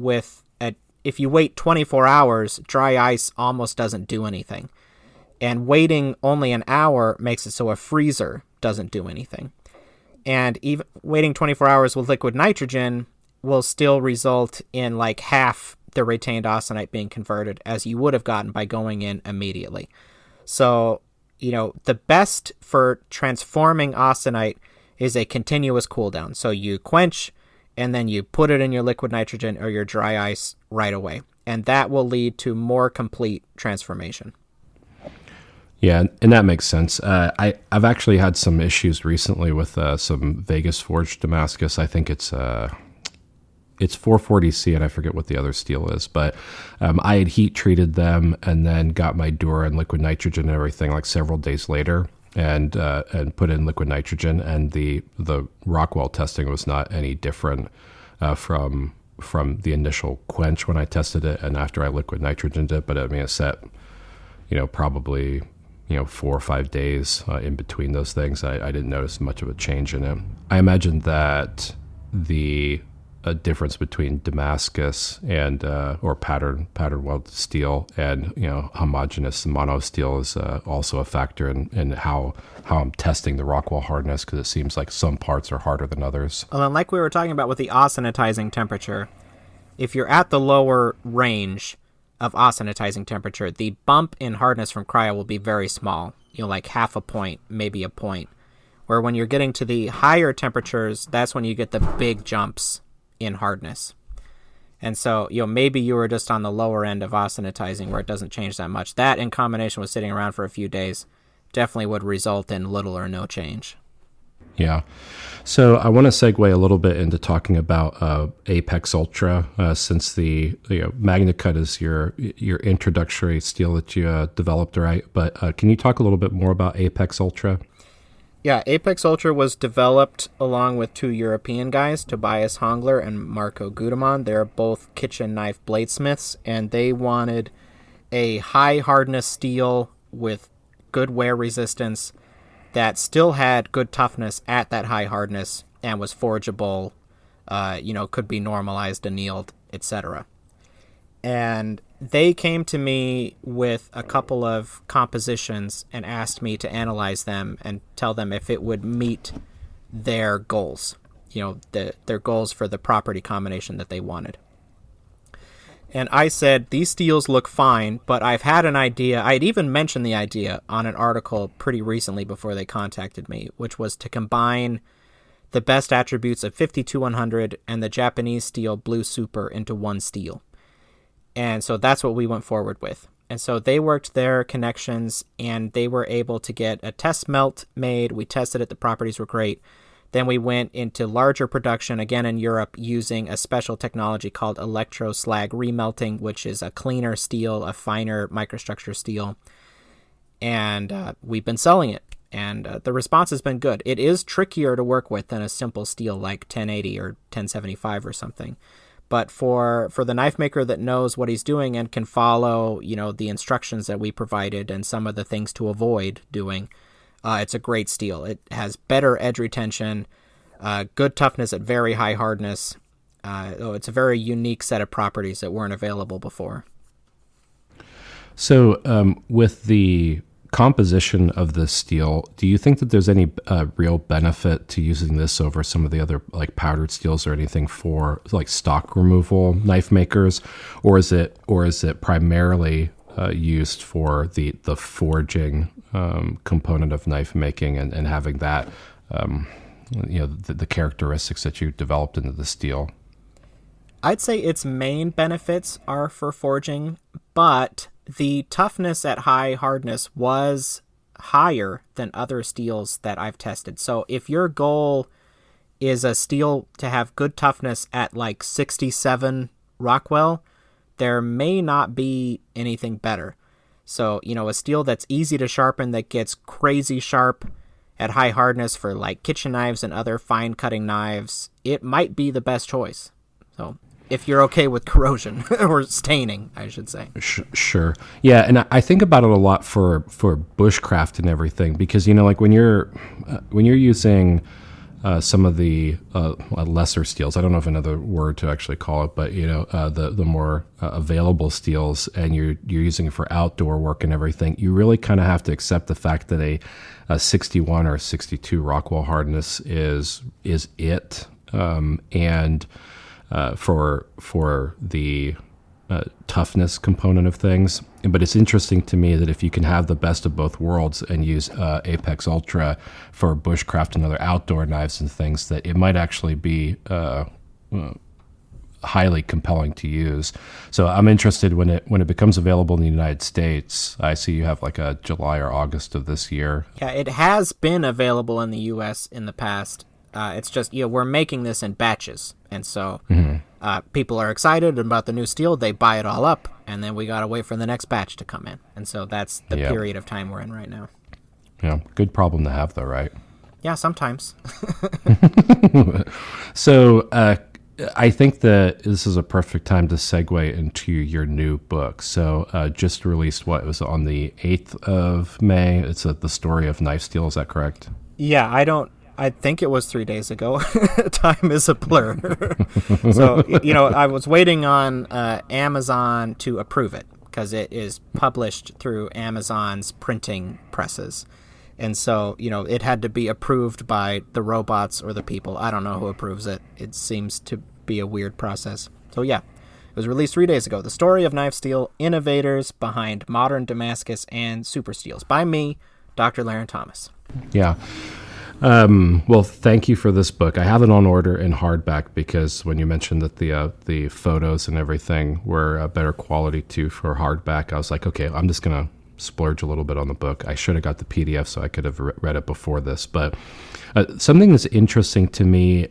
if you wait 24 hours, dry ice almost doesn't do anything. And waiting only an hour makes it so a freezer doesn't do anything. And even waiting 24 hours with liquid nitrogen will still result in like half the retained austenite being converted as you would have gotten by going in immediately. So, you know, the best for transforming austenite is a continuous cool down. So you quench, and then you put it in your liquid nitrogen or your dry ice right away. And that will lead to more complete transformation. Yeah, and that makes sense. I've actually had some issues recently with some Vegas forged Damascus. I think it's 440C, and I forget what the other steel is. But I had heat treated them and then got my Dura and liquid nitrogen and everything like several days later, and put in liquid nitrogen, and the Rockwell testing was not any different from the initial quench when I tested it and after I liquid nitrogened it. But I mean, it set, probably 4 or 5 days in between those things. I didn't notice much of a change in it. I imagine that the difference between Damascus and or pattern welded steel and homogeneous mono steel is also a factor in how I'm testing the Rockwell hardness, because it seems like some parts are harder than others. Well, and like we were talking about with the austenitizing temperature, if you're at the lower range, of austenitizing temperature, the bump in hardness from cryo will be very small, like half a point, maybe a point. Where when you're getting to the higher temperatures, that's when you get the big jumps in hardness. And so, maybe you were just on the lower end of austenitizing where it doesn't change that much. That, in combination with sitting around for a few days, definitely would result in little or no change. Yeah. So I want to segue a little bit into talking about ApexUltra, since the MagnaCut is your introductory steel that you developed, right? But can you talk a little bit more about ApexUltra? Yeah, ApexUltra was developed along with two European guys, Tobias Hongler and Marco Gudeman. They're both kitchen knife bladesmiths, and they wanted a high hardness steel with good wear resistance that still had good toughness at that high hardness and was forgeable, could be normalized, annealed, etc. And they came to me with a couple of compositions and asked me to analyze them and tell them if it would meet their goals, their goals for the property combination that they wanted. And I said, these steels look fine, but I've had an idea. I'd even mentioned the idea on an article pretty recently before they contacted me, which was to combine the best attributes of 52100 and the Japanese steel Blue Super into one steel. And so that's what we went forward with. And so they worked their connections, and they were able to get a test melt made. We tested it. The properties were great. Then we went into larger production, again in Europe, using a special technology called electroslag remelting, which is a cleaner steel, a finer microstructure steel. And we've been selling it. And the response has been good. It is trickier to work with than a simple steel like 1080 or 1075 or something. But for the knife maker that knows what he's doing and can follow, the instructions that we provided and some of the things to avoid doing, it's a great steel. It has better edge retention, good toughness at very high hardness. It's a very unique set of properties that weren't available before. So with the composition of this steel, do you think that there's any real benefit to using this over some of the other like powdered steels or anything for like stock removal knife makers, or is it primarily used for the forging component of knife making and having that the characteristics that you developed into the steel? I'd say its main benefits are for forging, but the toughness at high hardness was higher than other steels that I've tested. So if your goal is a steel to have good toughness at like 67 Rockwell, there may not be anything better. So, a steel that's easy to sharpen, that gets crazy sharp at high hardness for like kitchen knives and other fine cutting knives, it might be the best choice. So if you're okay with corrosion or staining, I should say. Sure. Yeah, and I think about it a lot for bushcraft and everything, because like when you're using some of the lesser steels, I don't know if another word to actually call it, but the more available steels, and you're using it for outdoor work and everything, you really kind of have to accept the fact that a 61 or 62 Rockwell hardness is it, and for the toughness component of things. But it's interesting to me that if you can have the best of both worlds and use ApexUltra for bushcraft and other outdoor knives and things, that it might actually be highly compelling to use. So I'm interested when it becomes available in the United States. I see you have like a July or August of this year. Yeah, it has been available in the U.S. in the past. It's just, we're making this in batches. And so people are excited about the new steel. They buy it all up, and then we got to wait for the next batch to come in. And so that's the period of time we're in right now. Yeah, good problem to have, though, right? Yeah, sometimes. So I think that this is a perfect time to segue into your new book. So just released, it was on the 8th of May. It's The Story of Knife Steel. Is that correct? Yeah, I think it was 3 days ago. Time is a blur. So, I was waiting on Amazon to approve it because it is published through Amazon's printing presses. And so, it had to be approved by the robots or the people. I don't know who approves it. It seems to be a weird process. So, yeah, It was released 3 days ago. The Story of Knife Steel, Innovators Behind Modern Damascus and Super Steels, by me, Dr. Larrin Thomas. Yeah. Well, thank you for this book. I have it on order in hardback because when you mentioned that the photos and everything were better quality too for hardback, I was like, okay, I'm just going to splurge a little bit on the book. I should have got the PDF so I could have read it before this. But something that's interesting to me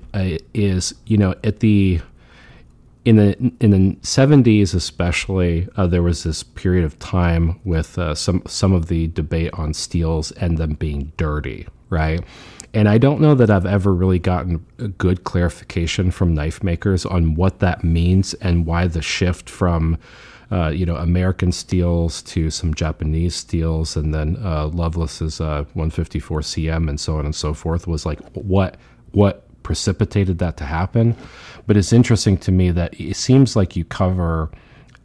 is, at the in the 70s especially, there was this period of time with some of the debate on steels and them being dirty, right? And I don't know that I've ever really gotten a good clarification from knife makers on what that means and why the shift from American steels to some Japanese steels, and then Loveless's 154 CM and so on and so forth was like what precipitated that to happen. But it's interesting to me that it seems like you cover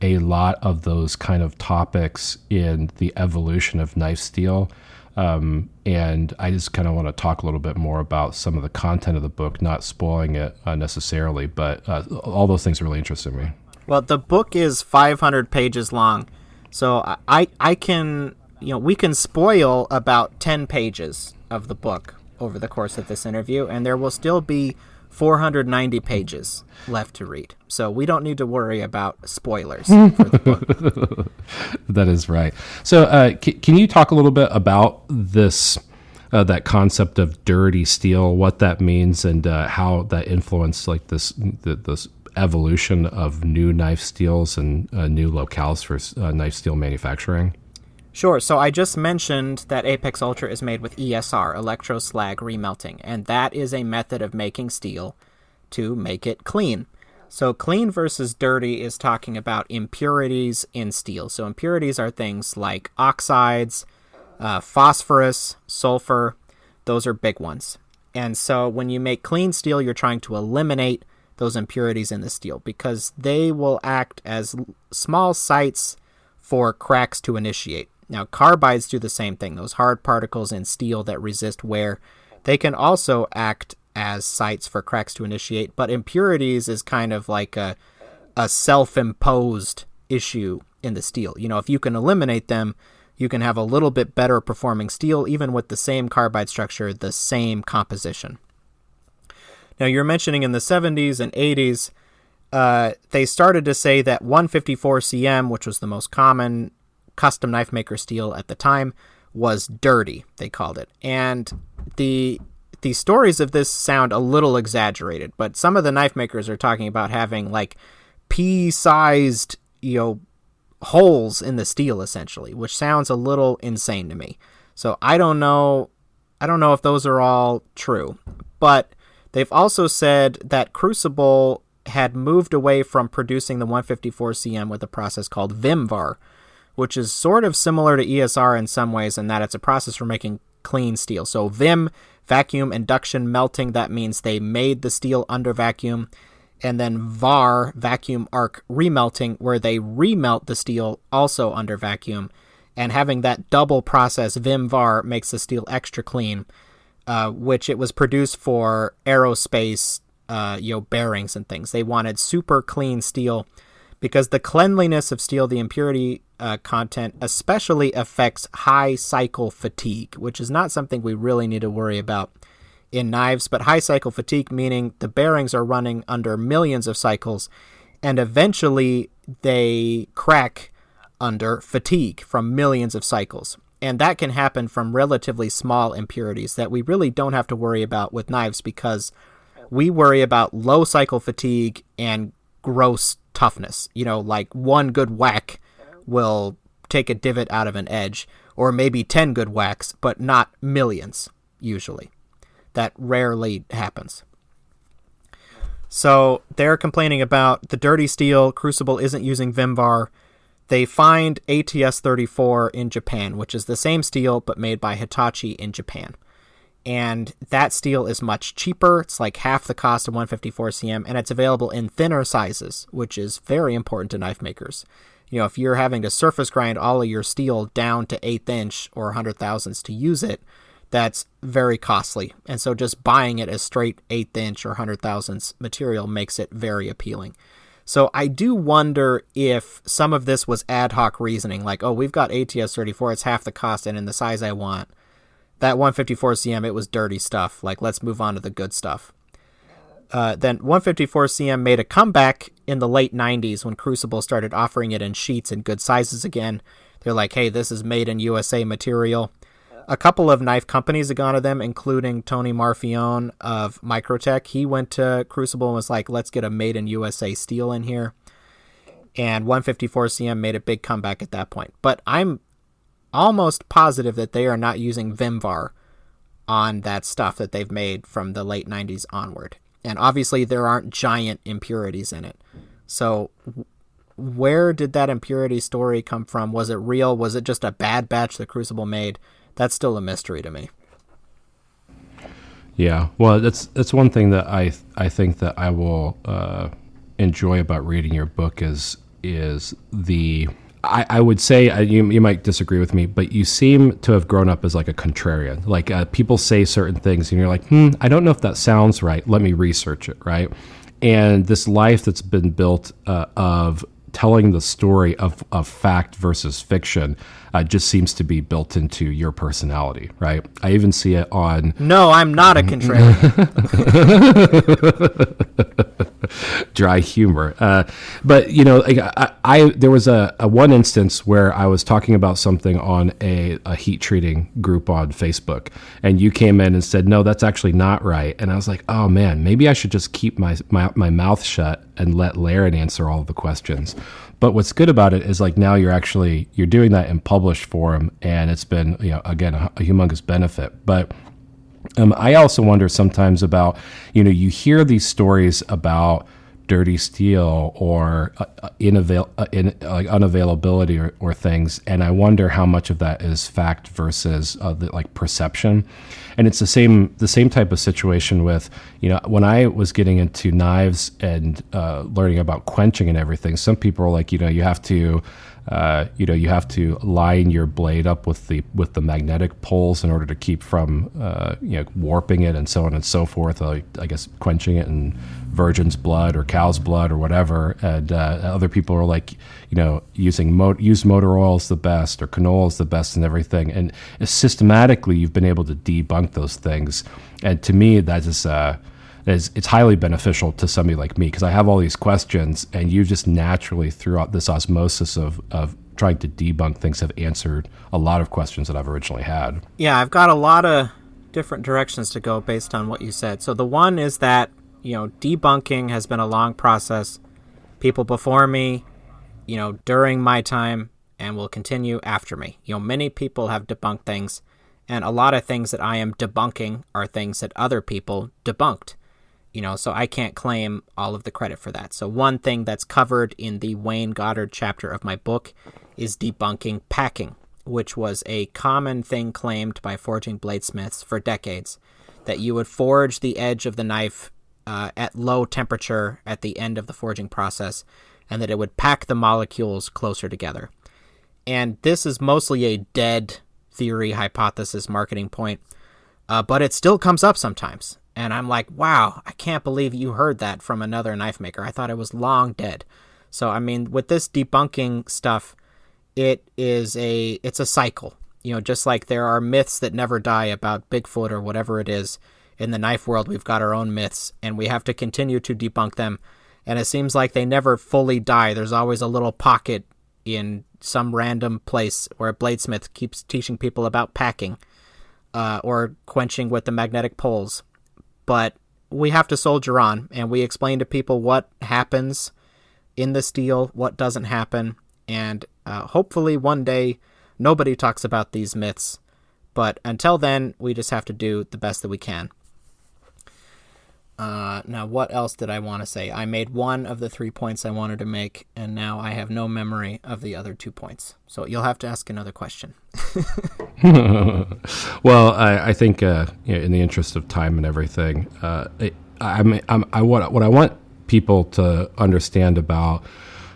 a lot of those kind of topics in the evolution of knife steel. And I just kind of want to talk a little bit more about some of the content of the book, not spoiling it necessarily, but all those things really interest me. Well, the book is 500 pages long, so I can, we can spoil about 10 pages of the book over the course of this interview, and there will still be 490 pages left to read. So we don't need to worry about spoilers for the book. That is right. So can you talk a little bit about this, that concept of dirty steel, what that means, and how that influenced like this evolution of new knife steels and new locales for knife steel manufacturing? Sure. So I just mentioned that ApexUltra is made with ESR, electroslag remelting, and that is a method of making steel to make it clean. So clean versus dirty is talking about impurities in steel. So impurities are things like oxides, phosphorus, sulfur. Those are big ones. And so when you make clean steel, you're trying to eliminate those impurities in the steel because they will act as small sites for cracks to initiate. Now, carbides do the same thing. Those hard particles in steel that resist wear, they can also act as sites for cracks to initiate, but impurities is kind of like a self-imposed issue in the steel. If you can eliminate them, you can have a little bit better performing steel, even with the same carbide structure, the same composition. Now, you're mentioning in the 70s and 80s, they started to say that 154 CM, which was the most common custom knife maker steel at the time, was dirty, they called it. And the stories of this sound a little exaggerated, but some of the knife makers are talking about having like pea-sized, holes in the steel essentially, which sounds a little insane to me. So I don't know if those are all true, but they've also said that Crucible had moved away from producing the 154 CM with a process called VIMVAR, which is sort of similar to ESR in some ways in that it's a process for making clean steel. So VIM, vacuum induction melting, that means they made the steel under vacuum. And then VAR, vacuum arc remelting, where they remelt the steel also under vacuum. And having that double process, VIM-VAR, makes the steel extra clean, which it was produced for aerospace, bearings and things. They wanted super clean steel because the cleanliness of steel, the impurity content, especially affects high cycle fatigue, which is not something we really need to worry about in knives, but high cycle fatigue meaning the bearings are running under millions of cycles, and eventually they crack under fatigue from millions of cycles. And that can happen from relatively small impurities that we really don't have to worry about with knives because we worry about low cycle fatigue and gross toughness. Like one good whack will take a divot out of an edge, or maybe 10 good whacks, but not millions, usually. That rarely happens. So they're complaining about the dirty steel. Crucible isn't using VIMVAR. They find ATS-34 in Japan, which is the same steel, but made by Hitachi in Japan. And that steel is much cheaper. It's like half the cost of 154 CM, and it's available in thinner sizes, which is very important to knife makers. If you're having to surface grind all of your steel down to 1/8 inch or 100 thousandths to use it, that's very costly. And so just buying it as straight 1/8 inch or 100 thousandths material makes it very appealing. So I do wonder if some of this was ad hoc reasoning, like, oh, we've got ATS-34, it's half the cost and in the size I want. That 154cm, it was dirty stuff. Like, let's move on to the good stuff. Then 154cm made a comeback in the late 90s when Crucible started offering it in sheets and good sizes again. They're like, hey, this is made in USA material. A couple of knife companies have gone to them, including Tony Marfione of Microtech. He went to Crucible and was like, let's get a made in USA steel in here. And 154cm made a big comeback at that point. But I'm almost positive that they are not using Vimvar on that stuff that they've made from the late 90s onward. And obviously there aren't giant impurities in it. So where did that impurity story come from? Was it real? Was it just a bad batch that Crucible made? That's still a mystery to me. Yeah, well, that's one thing that I think that I will enjoy about reading your book is the I would say you might disagree with me, but you seem to have grown up as like a contrarian. Like people say certain things, and you're like, I don't know if that sounds right. Let me research it, right? And this life that's been built of telling the story of fact versus fiction just seems to be built into your personality, right? I even see it on... No, I'm not a contrarian. Dry humor. But, you know, there was a one instance where I was talking about something on a heat treating group on Facebook, and you came in and said, no, that's actually not right. And I was like, oh man, maybe I should just keep my mouth shut and let Larrin answer all of the questions. But what's good about it is like now you're doing that in published form, and it's been, you know, again, a humongous benefit. But I also wonder sometimes about, you know, you hear these stories about dirty steel or unavailability or things, and I wonder how much of that is fact versus like perception. And it's the same type of situation with, you know, when I was getting into knives and learning about quenching and everything, some people are like, you know, you have to line your blade up with the magnetic poles in order to keep from warping it and so on and so forth. I guess quenching it in virgin's blood or cow's blood or whatever. And other people are like, you know, use motor oil is the best or canola is the best and everything. And systematically, you've been able to debunk those things. And to me, that is it's highly beneficial to somebody like me, because I have all these questions, and you just naturally, throughout this osmosis of trying to debunk things, have answered a lot of questions that I've originally had. Yeah, I've got a lot of different directions to go based on what you said. So the one is that, you know, debunking has been a long process. People before me, you know, during my time, and will continue after me. You know, many people have debunked things, and a lot of things that I am debunking are things that other people debunked. You know, so I can't claim all of the credit for that. So one thing that's covered in the Wayne Goddard chapter of my book is debunking packing, which was a common thing claimed by forging bladesmiths for decades, that you would forge the edge of the knife at low temperature at the end of the forging process, and that it would pack the molecules closer together. And this is mostly a dead theory, hypothesis, marketing point, but it still comes up sometimes. And I'm like, wow, I can't believe you heard that from another knife maker. I thought it was long dead. So, I mean, with this debunking stuff, it's a cycle. You know, just like there are myths that never die about Bigfoot or whatever it is. In the knife world, we've got our own myths, and we have to continue to debunk them. And it seems like they never fully die. There's always a little pocket in some random place where a bladesmith keeps teaching people about packing or quenching with the magnetic poles. But we have to soldier on, and we explain to people what happens in the steel, what doesn't happen, and hopefully one day nobody talks about these myths. But until then, we just have to do the best that we can. Now, what else did I want to say? I made one of the 3 points I wanted to make, and now I have no memory of the other 2 points. So you'll have to ask another question. Well, I think in the interest of time and everything, what I want people to understand about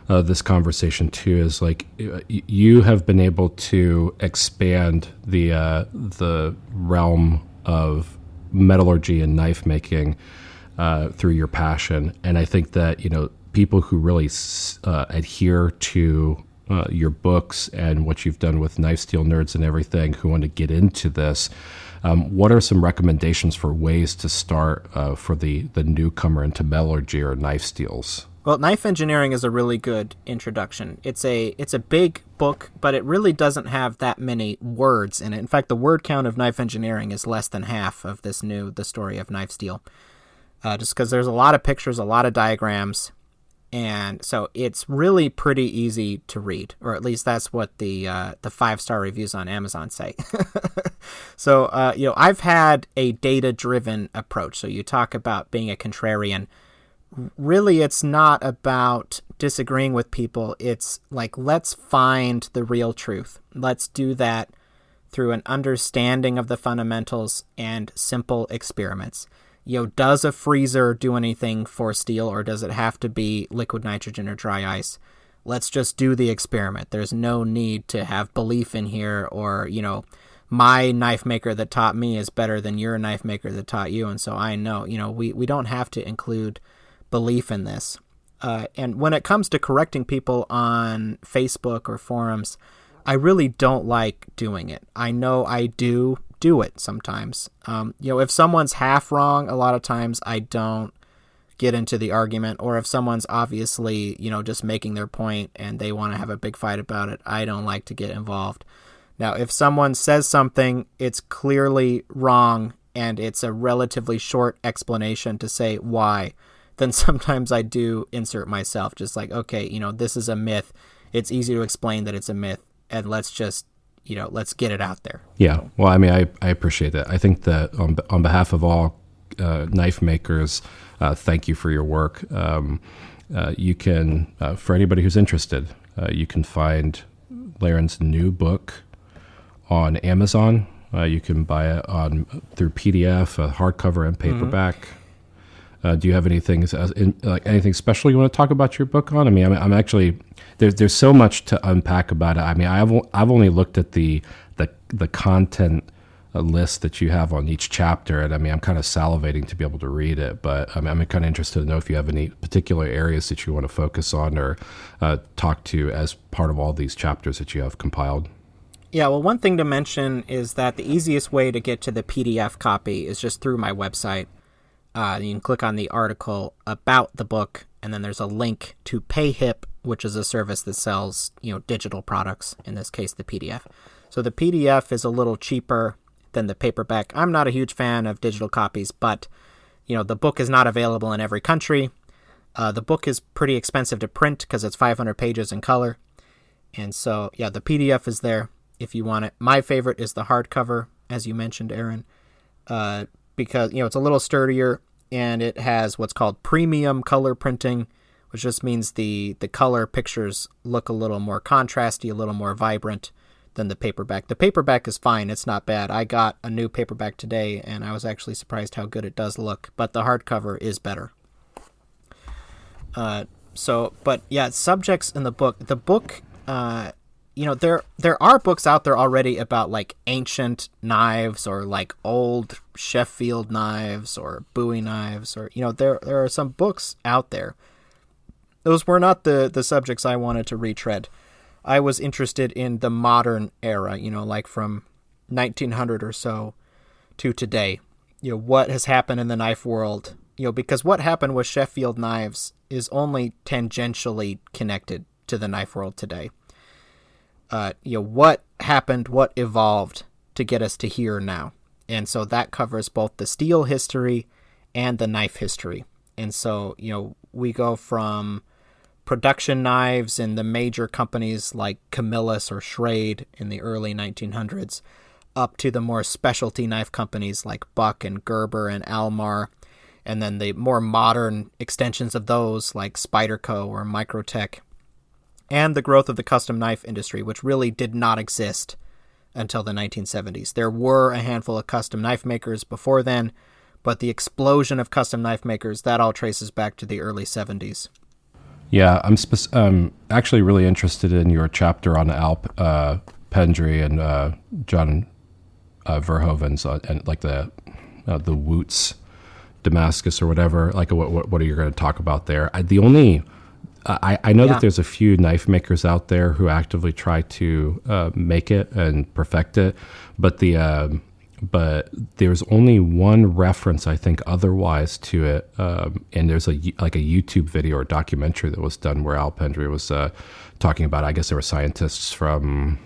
this conversation too is like you have been able to expand the realm of metallurgy and knife making through your passion, and I think that people who really adhere to your books and what you've done with Knife Steel Nerds and everything who want to get into this, what are some recommendations for ways to start for the newcomer into metallurgy or knife steels? Well, knife engineering is a really good introduction. It's a big book, but it really doesn't have that many words in it. In fact, the word count of knife engineering is less than half of The Story of Knife Steel. Just because there's a lot of pictures, a lot of diagrams, and so it's really pretty easy to read, or at least that's what the 5-star reviews on Amazon say. So, I've had a data-driven approach. So you talk about being a contrarian. Really, it's not about disagreeing with people. It's like, let's find the real truth. Let's do that through an understanding of the fundamentals and simple experiments. Does a freezer do anything for steel, or does it have to be liquid nitrogen or dry ice? Let's just do the experiment. There's no need to have belief in here, or, my knife maker that taught me is better than your knife maker that taught you, and so I know. We don't have to include belief in this. And when it comes to correcting people on Facebook or forums, I really don't like doing it. I know I do it sometimes. If someone's half wrong, a lot of times I don't get into the argument, or if someone's obviously, just making their point and they want to have a big fight about it, I don't like to get involved. Now, if someone says something, it's clearly wrong and it's a relatively short explanation to say why, then sometimes I do insert myself, just like, okay, this is a myth. It's easy to explain that it's a myth, and let's just, let's get it out there. Yeah. Well, I mean, I appreciate that. I think that on behalf of all knife makers, thank you for your work. You can, for anybody who's interested, you can find Larrin's new book on Amazon. You can buy it through PDF, hardcover, and paperback. Mm-hmm. Do you have anything special you want to talk about your book on? I mean, I'm actually there's so much to unpack about it. I mean, I've only looked at the content list that you have on each chapter, and I mean, I'm kind of salivating to be able to read it. But I'm kind of interested to know if you have any particular areas that you want to focus on or talk to as part of all these chapters that you have compiled. Yeah, well, one thing to mention is that the easiest way to get to the PDF copy is just through my website. You can click on the article about the book, and then there's a link to PayHip, which is a service that sells, digital products, in this case, the PDF. So the PDF is a little cheaper than the paperback. I'm not a huge fan of digital copies, but, the book is not available in every country. The book is pretty expensive to print because it's 500 pages in color. And so, yeah, the PDF is there if you want it. My favorite is the hardcover, as you mentioned, Aaron, because, it's a little sturdier, and it has what's called premium color printing, which just means the color pictures look a little more contrasty, a little more vibrant than the paperback. The paperback is fine. It's not bad. I got a new paperback today, and I was actually surprised how good it does look, but the hardcover is better. But yeah, subjects in the book. The book, there are books out there already about like ancient knives or like old Sheffield knives or Bowie knives, or there are some books out there. Those were not the subjects I wanted to retread. I was interested in the modern era, like from 1900 or so to today. What has happened in the knife world, because what happened with Sheffield knives is only tangentially connected to the knife world today. What happened, what evolved to get us to here now. And so that covers both the steel history and the knife history. And so, we go from production knives in the major companies like Camillus or Schrade in the early 1900s, up to the more specialty knife companies like Buck and Gerber and Almar, and then the more modern extensions of those like Spyderco or Microtech, and the growth of the custom knife industry, which really did not exist until the 1970s. There were a handful of custom knife makers before then, but the explosion of custom knife makers, that all traces back to the early 70s. Yeah, I'm actually really interested in your chapter on Al Pendry and John Verhoeven's and like the Wootz Damascus or whatever. Like, what are you going to talk about there? The only I know that there's a few knife makers out there who actively try to make it and perfect it, but but there's only one reference, I think, otherwise to it, and there's a YouTube video or documentary that was done where Al Pendray was talking about. I guess there were scientists from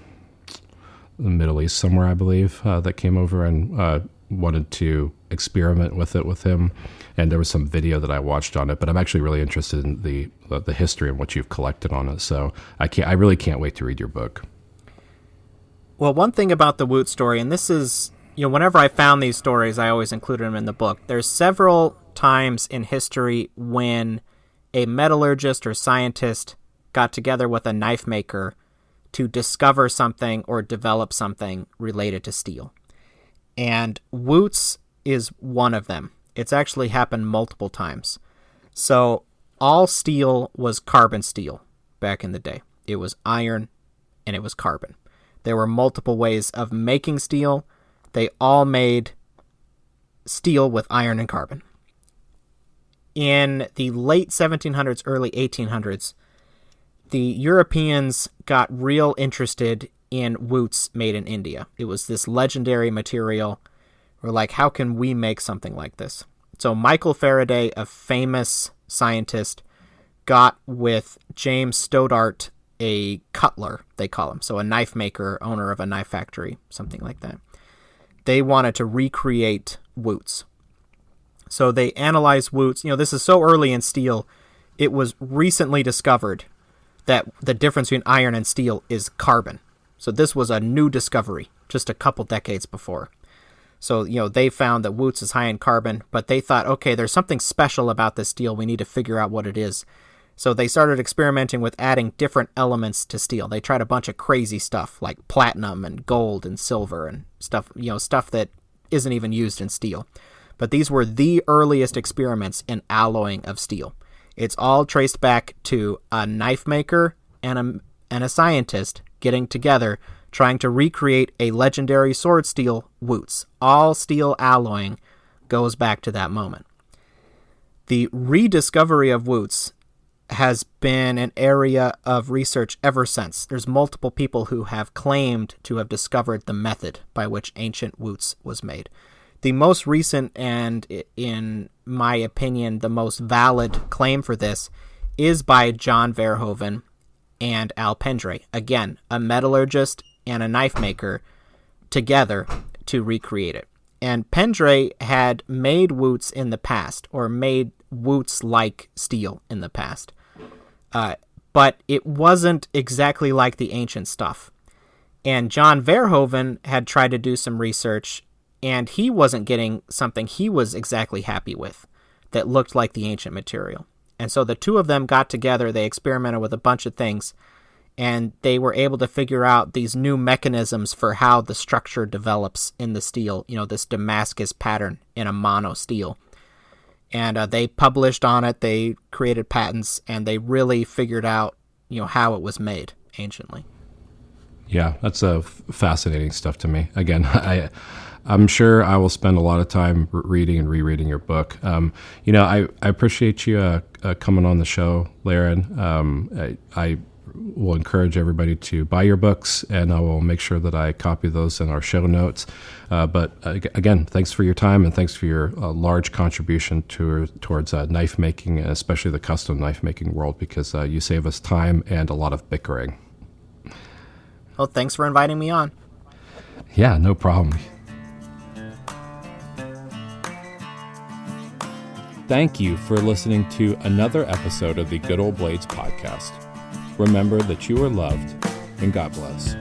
the Middle East somewhere, I believe, that came over and wanted to experiment with it with him, and there was some video that I watched on it. But I'm actually really interested in the history and what you've collected on it. So I really can't wait to read your book. Well, one thing about the Wootz story, and this is, whenever I found these stories, I always included them in the book. There's several times in history when a metallurgist or scientist got together with a knife maker to discover something or develop something related to steel. And Wootz is one of them. It's actually happened multiple times. So all steel was carbon steel back in the day. It was iron and it was carbon. There were multiple ways of making steel. They all made steel with iron and carbon. In the late 1700s, early 1800s, the Europeans got real interested in Wootz made in India. It was this legendary material. We're like, how can we make something like this? So Michael Faraday, a famous scientist, got with James Stoddart, a cutler, they call him. So a knife maker, owner of a knife factory, something like that. They wanted to recreate Wootz. So they analyzed Wootz. This is so early in steel, it was recently discovered that the difference between iron and steel is carbon. So this was a new discovery just a couple decades before. So, they found that Wootz is high in carbon, but they thought, okay, there's something special about this steel. We need to figure out what it is. So they started experimenting with adding different elements to steel. They tried a bunch of crazy stuff like platinum and gold and silver and stuff, stuff that isn't even used in steel. But these were the earliest experiments in alloying of steel. It's all traced back to a knife maker and a scientist getting together, trying to recreate a legendary sword steel, Wootz. All steel alloying goes back to that moment. The rediscovery of Wootz has been an area of research ever since. There's multiple people who have claimed to have discovered the method by which ancient Wootz was made. The most recent and, in my opinion, the most valid claim for this is by John Verhoeven and Al Pendray. Again, a metallurgist and a knife maker together to recreate it. And Pendray had made Wootz in the past, or made Wootz-like steel in the past. But it wasn't exactly like the ancient stuff. And John Verhoeven had tried to do some research, and he wasn't getting something he was exactly happy with that looked like the ancient material. And so the two of them got together, they experimented with a bunch of things, and they were able to figure out these new mechanisms for how the structure develops in the steel, this Damascus pattern in a mono steel. And they published on it, they created patents, and they really figured out, how it was made anciently. Yeah, that's fascinating stuff to me. Again, I'm sure I will spend a lot of time reading and rereading your book. I appreciate you coming on the show, Larrin. I will encourage everybody to buy your books, and I will make sure that I copy those in our show notes. But again, thanks for your time, and thanks for your large contribution towards knife making, and especially the custom knife making world, because you save us time and a lot of bickering. Well, thanks for inviting me on. Yeah, no problem. Thank you for listening to another episode of the Good Old Blades podcast. Remember that you are loved, and God bless.